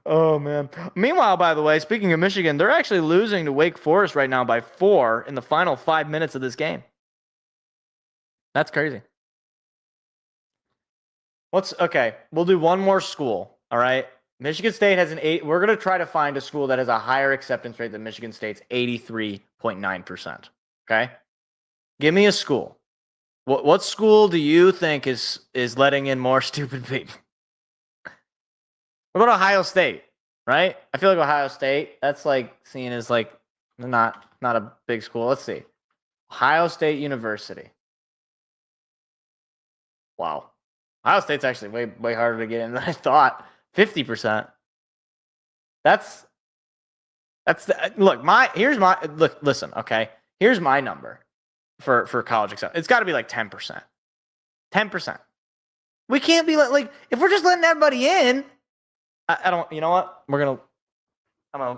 Oh, man. Meanwhile, by the way, speaking of Michigan, they're actually losing to Wake Forest right now by 4 in the final 5 minutes of this game. That's crazy. Okay, we'll do one more school, all right? Michigan State has an 8. We're going to try to find a school that has a higher acceptance rate than Michigan State's 83.9%, okay? Give me a school. What school do you think is letting in more stupid people? What about Ohio State, right? I feel like Ohio State, that's like seen as like not a big school. Let's see. Ohio State University. Wow. Ohio State's actually way harder to get in than I thought. 50%. Listen, okay? Here's my number for college acceptance. It's got to be like 10%. 10%. We can't be like if we're just letting everybody in, I don't. You know what? I'm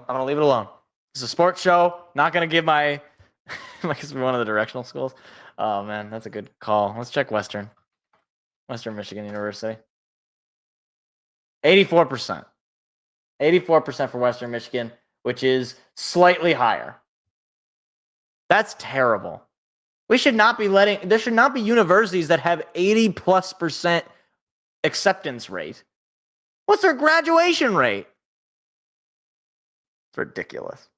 gonna leave it alone. It's a sports show. Not going to give my like it's one of the directional schools. Oh man, that's a good call. Let's check Western Michigan University. 84%. 84% for Western Michigan, which is slightly higher. That's terrible. There should not be universities that have 80+% acceptance rate. What's their graduation rate? It's ridiculous.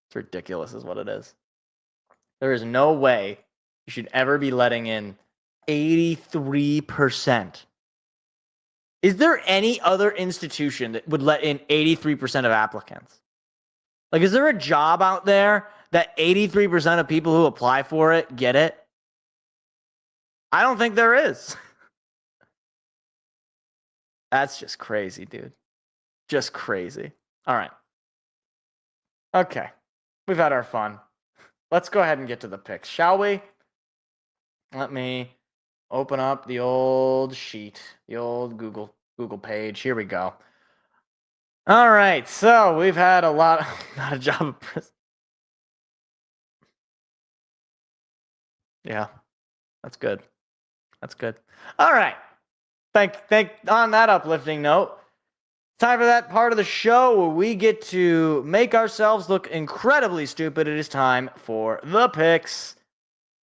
It's ridiculous is what it is. There is no way you should ever be letting in 83%. Is there any other institution that would let in 83% of applicants? Like, is there a job out there that 83% of people who apply for it get it? I don't think there is. That's just crazy, dude. Just crazy. All right. Okay. We've had our fun. Let's go ahead and get to the picks, shall we? Let me open up the old sheet, the old Google page. Here we go. All right. So we've had not a job of prison. Yeah. That's good. That's good. All right. On that uplifting note, time for that part of the show where we get to make ourselves look incredibly stupid. It is time for the picks.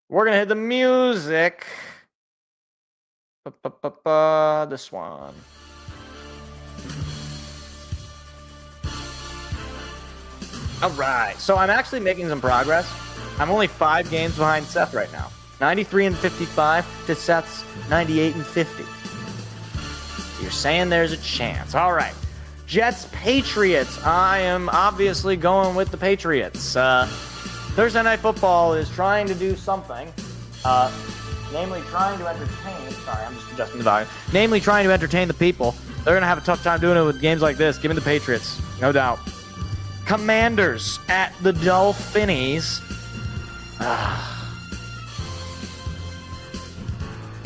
We're going to hit the music. This one. All right. So I'm actually making some progress. I'm only 5 games behind Seth right now. 93-55 to Seth's 98-50. You're saying there's a chance. All right. Jets, Patriots. I am obviously going with the Patriots. Thursday Night Football is trying to do something, namely trying to entertain. Sorry, I'm just adjusting the volume. Namely trying to entertain the people. They're going to have a tough time doing it with games like this. Give me the Patriots, no doubt. Commanders at the Dolphins.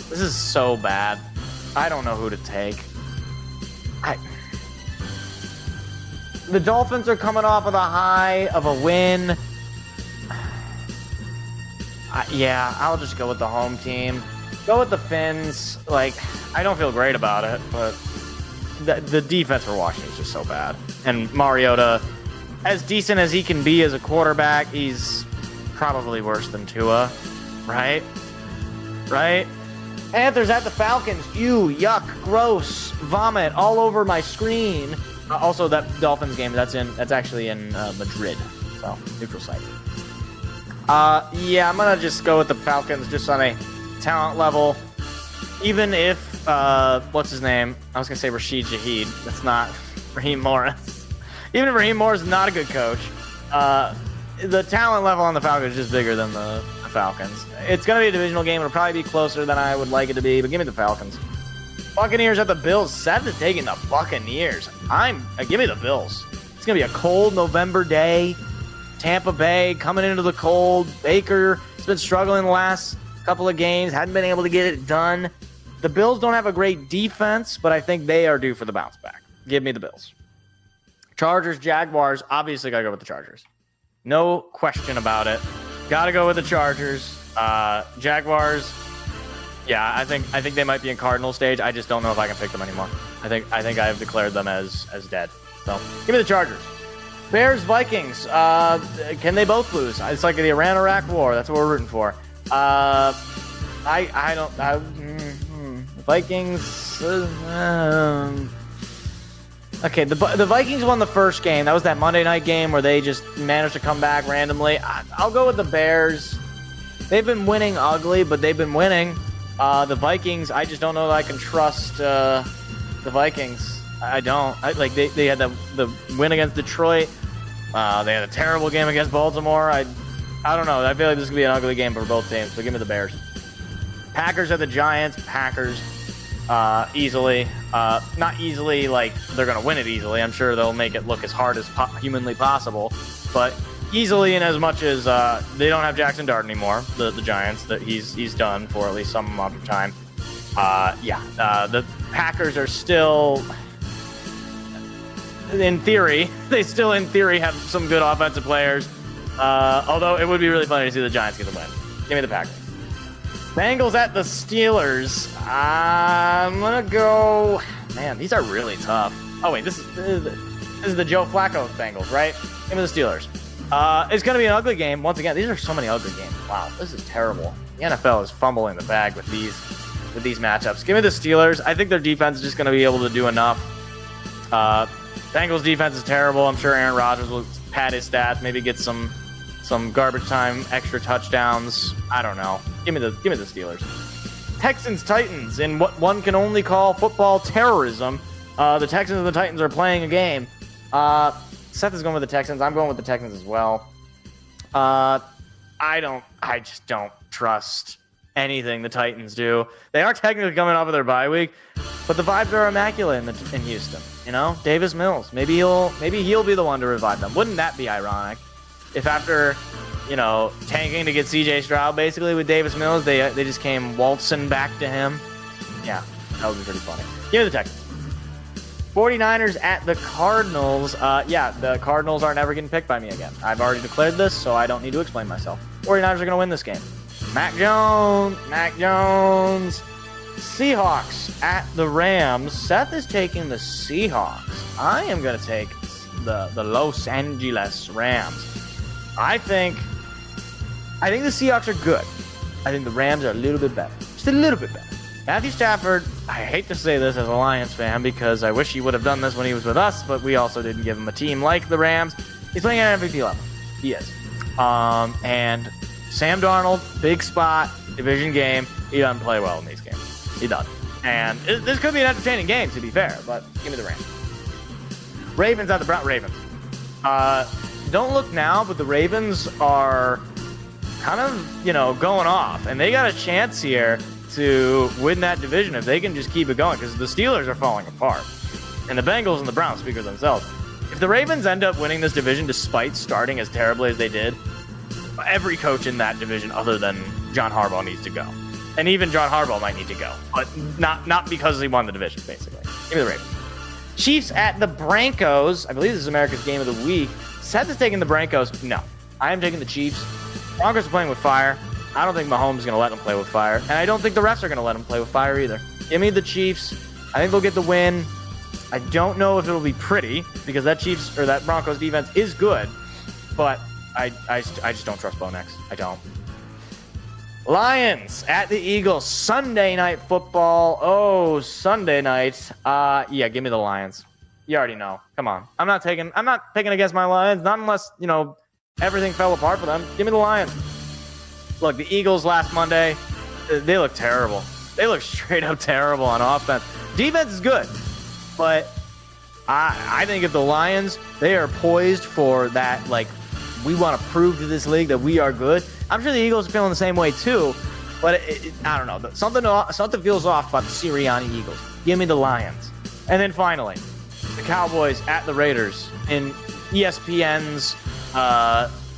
This is so bad. I don't know who to take. The Dolphins are coming off of the high of a win. Yeah, I'll just go with the home team. Go with the Fins. Like, I don't feel great about it, but the defense for Washington is just so bad. And Mariota, as decent as he can be as a quarterback, he's probably worse than Tua, right? Right? Panthers at the Falcons. Ew, yuck, gross, vomit all over my screen. Also, that Dolphins game, that's actually in Madrid, so neutral site. Yeah, I'm gonna just go with the Falcons just on a talent level. Even if what's his name? I was gonna say Rashid Shaheed. That's not Raheem Morris. Even if Raheem Morris is not a good coach, the talent level on the Falcons is just bigger than the Falcons. It's going to be a divisional game. It'll probably be closer than I would like it to be, but give me the Falcons. Buccaneers at the Bills. Seth is taking the Buccaneers. Give me the Bills. It's going to be a cold November day. Tampa Bay coming into the cold. Baker has been struggling the last couple of games. Hadn't been able to get it done. The Bills don't have a great defense, but I think they are due for the bounce back. Give me the Bills. Chargers, Jaguars. Obviously, got to go with the Chargers. No question about it. Got to go with the Chargers. Jaguars. Yeah, I think they might be in Cardinal stage. I just don't know if I can pick them anymore. I think I have declared them as dead. So give me the Chargers. Bears, Vikings. Can they both lose? It's like the Iran-Iraq war. That's what we're rooting for. Vikings. Okay, the Vikings won the first game. That was that Monday night game where they just managed to come back randomly. I'll go with the Bears. They've been winning ugly, but they've been winning. The Vikings, I just don't know that I can trust the Vikings. I don't. They had the win against Detroit. They had a terrible game against Baltimore. I don't know. I feel like this is going to be an ugly game for both teams, so give me the Bears. Packers at the Giants. Packers. Easily. Not easily like they're going to win it easily. I'm sure they'll make it look as hard as humanly possible. But easily in as much as they don't have Jackson Dart anymore, the Giants, that he's done for at least some amount of time. The Packers are still... in theory, they still in theory have some good offensive players. Although it would be really funny to see the Giants get the win. Give me the Packers. Bengals at the Steelers. I'm gonna go. Man, these are really tough. Oh wait, this is the Joe Flacco Bengals, right? Give me the Steelers. It's gonna be an ugly game. Once again, these are so many ugly games. Wow, this is terrible. The NFL is fumbling the bag with these matchups. Give me the Steelers. I think their defense is just gonna be able to do enough. Bengals defense is terrible. I'm sure Aaron Rodgers will pad his stats, maybe get some garbage time, extra touchdowns. I don't know. Give me the Steelers. Texans Titans in what one can only call football terrorism. The Texans and the Titans are playing a game. Seth is going with the Texans. I'm going with the Texans as well. I just don't trust anything the Titans do. They are technically coming off of their bye week, but the vibes are immaculate in Houston. You know, Davis Mills. Maybe he'll be the one to revive them. Wouldn't that be ironic? If after, tanking to get C.J. Stroud basically with Davis Mills, they just came waltzing back to him. Yeah, that would be pretty funny. Give me the Texans. 49ers at the Cardinals. The Cardinals are never getting picked by me again. I've already declared this, so I don't need to explain myself. 49ers are going to win this game. Mac Jones. Seahawks at the Rams. Seth is taking the Seahawks. I am going to take the Los Angeles Rams. I think the Seahawks are good. I think the Rams are a little bit better. Just a little bit better. Matthew Stafford, I hate to say this as a Lions fan because I wish he would have done this when he was with us, but we also didn't give him a team like the Rams. He's playing at MVP level. He is. And Sam Darnold, big spot, division game. He doesn't play well in these games. He doesn't. And this could be an entertaining game, to be fair, but give me the Rams. Ravens at the Ravens. Don't look now, but the Ravens are kind of, going off. And they got a chance here to win that division if they can just keep it going, because the Steelers are falling apart. And the Bengals and the Browns speak for themselves. If the Ravens end up winning this division despite starting as terribly as they did, every coach in that division other than John Harbaugh needs to go. And even John Harbaugh might need to go. But not because he won the division, basically. Give me the Ravens. Chiefs at the Broncos. I believe this is America's Game of the Week. Seth is taking the Broncos. No. I am taking the Chiefs. Broncos are playing with fire. I don't think Mahomes is going to let them play with fire. And I don't think the refs are going to let them play with fire either. Give me the Chiefs. I think they'll get the win. I don't know if it'll be pretty because that Broncos defense is good. But I just don't trust Bo Nix. I don't. Lions at the Eagles. Sunday night football. Oh, Sunday night. Give me the Lions. You already know. Come on. I'm not picking against my Lions, not unless, everything fell apart for them. Give me the Lions. Look, the Eagles last Monday, they look terrible. They look straight up terrible on offense. Defense is good, but I think if the Lions, they are poised for that, we want to prove to this league that we are good. I'm sure the Eagles are feeling the same way too, but I don't know. Something feels off about the Sirianni Eagles. Give me the Lions. And then finally, the Cowboys at the Raiders in ESPN's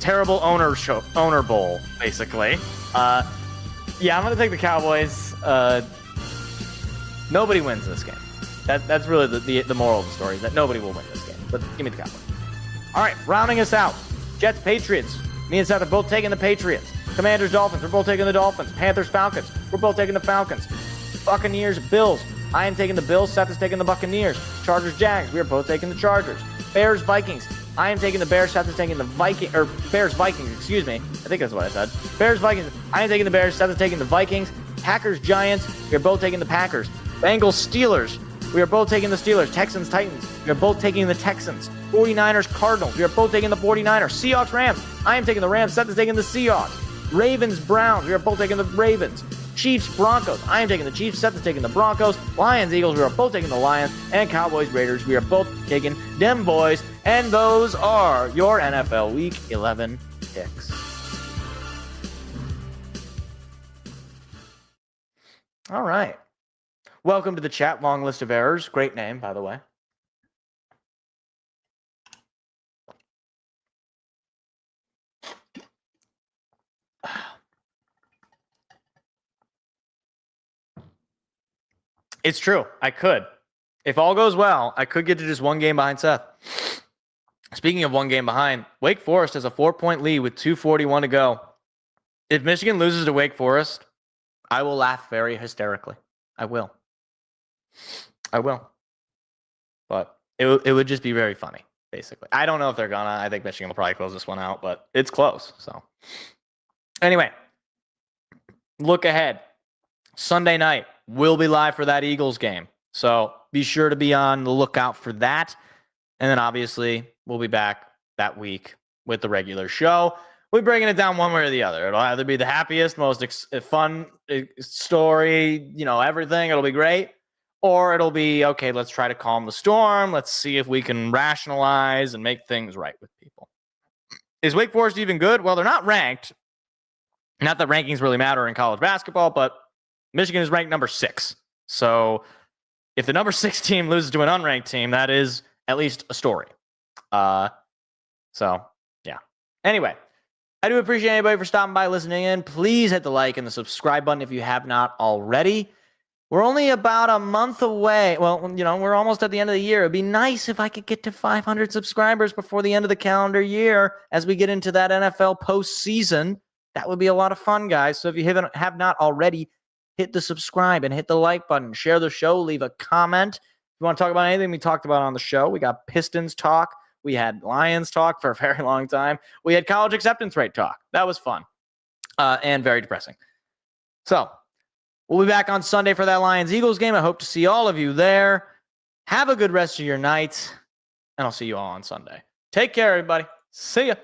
terrible owner bowl, basically. I'm going to take the Cowboys. Nobody wins this game. That's really the moral of the story, that nobody will win this game. But give me the Cowboys. All right, rounding us out. Jets, Patriots. Me and Seth are both taking the Patriots. Commanders, Dolphins. We're both taking the Dolphins. Panthers, Falcons. We're both taking the Falcons. Buccaneers, Bills. I am taking the Bills. Seth is taking the Buccaneers. Chargers, Jags. We are both taking the Chargers. Bears, Vikings. I am taking the Bears. Seth is taking the Bears, Vikings. Excuse me. I think that's what I said. Bears, Vikings. I am taking the Bears. Seth is taking the Vikings. Packers, Giants. We are both taking the Packers. Bengals, Steelers. We are both taking the Steelers. Texans, Titans. We are both taking the Texans. 49ers, Cardinals. We are both taking the 49ers. Seahawks, Rams. I am taking the Rams. Seth is taking the Seahawks. Ravens, Browns. We are both taking the Ravens. Chiefs, Broncos. I am taking the Chiefs. Seth is taking the Broncos. Lions, Eagles. We are both taking the Lions. And Cowboys, Raiders. We are both taking them boys. And those are your NFL Week 11 picks. All right. Welcome to the chat. Long list of errors. Great name, by the way. It's true. I could. if all goes well, I could get to just one game behind Seth. Speaking of one game behind, Wake Forest has a 4-point lead with 2:41 to go. If Michigan loses to Wake Forest, I will laugh very hysterically. I will. But it would just be very funny, basically. I don't know if they're gonna. I think Michigan will probably close this one out, but it's close. So anyway, look ahead. Sunday night, we'll be live for that Eagles game. So be sure to be on the lookout for that. And then obviously, we'll be back that week with the regular show. We're breaking it down one way or the other. It'll either be the happiest, most fun story, everything. It'll be great. Or it'll be, okay, let's try to calm the storm. Let's see if we can rationalize and make things right with people. Is Wake Forest even good? Well, they're not ranked. Not that rankings really matter in college basketball, but Michigan is ranked number 6. So if the number 6 team loses to an unranked team, that is at least a story. So, yeah. Anyway, I do appreciate anybody for stopping by, listening in. Please hit the like and the subscribe button if you have not already. We're only about a month away. Well, we're almost at the end of the year. It'd be nice if I could get to 500 subscribers before the end of the calendar year as we get into that NFL postseason. That would be a lot of fun, guys. So if you have not already, hit the subscribe and hit the like button. Share the show. Leave a comment. If you want to talk about anything we talked about on the show, we got Pistons talk. We had Lions talk for a very long time. We had college acceptance rate talk. That was fun and very depressing. So we'll be back on Sunday for that Lions-Eagles game. I hope to see all of you there. Have a good rest of your night, and I'll see you all on Sunday. Take care, everybody. See ya.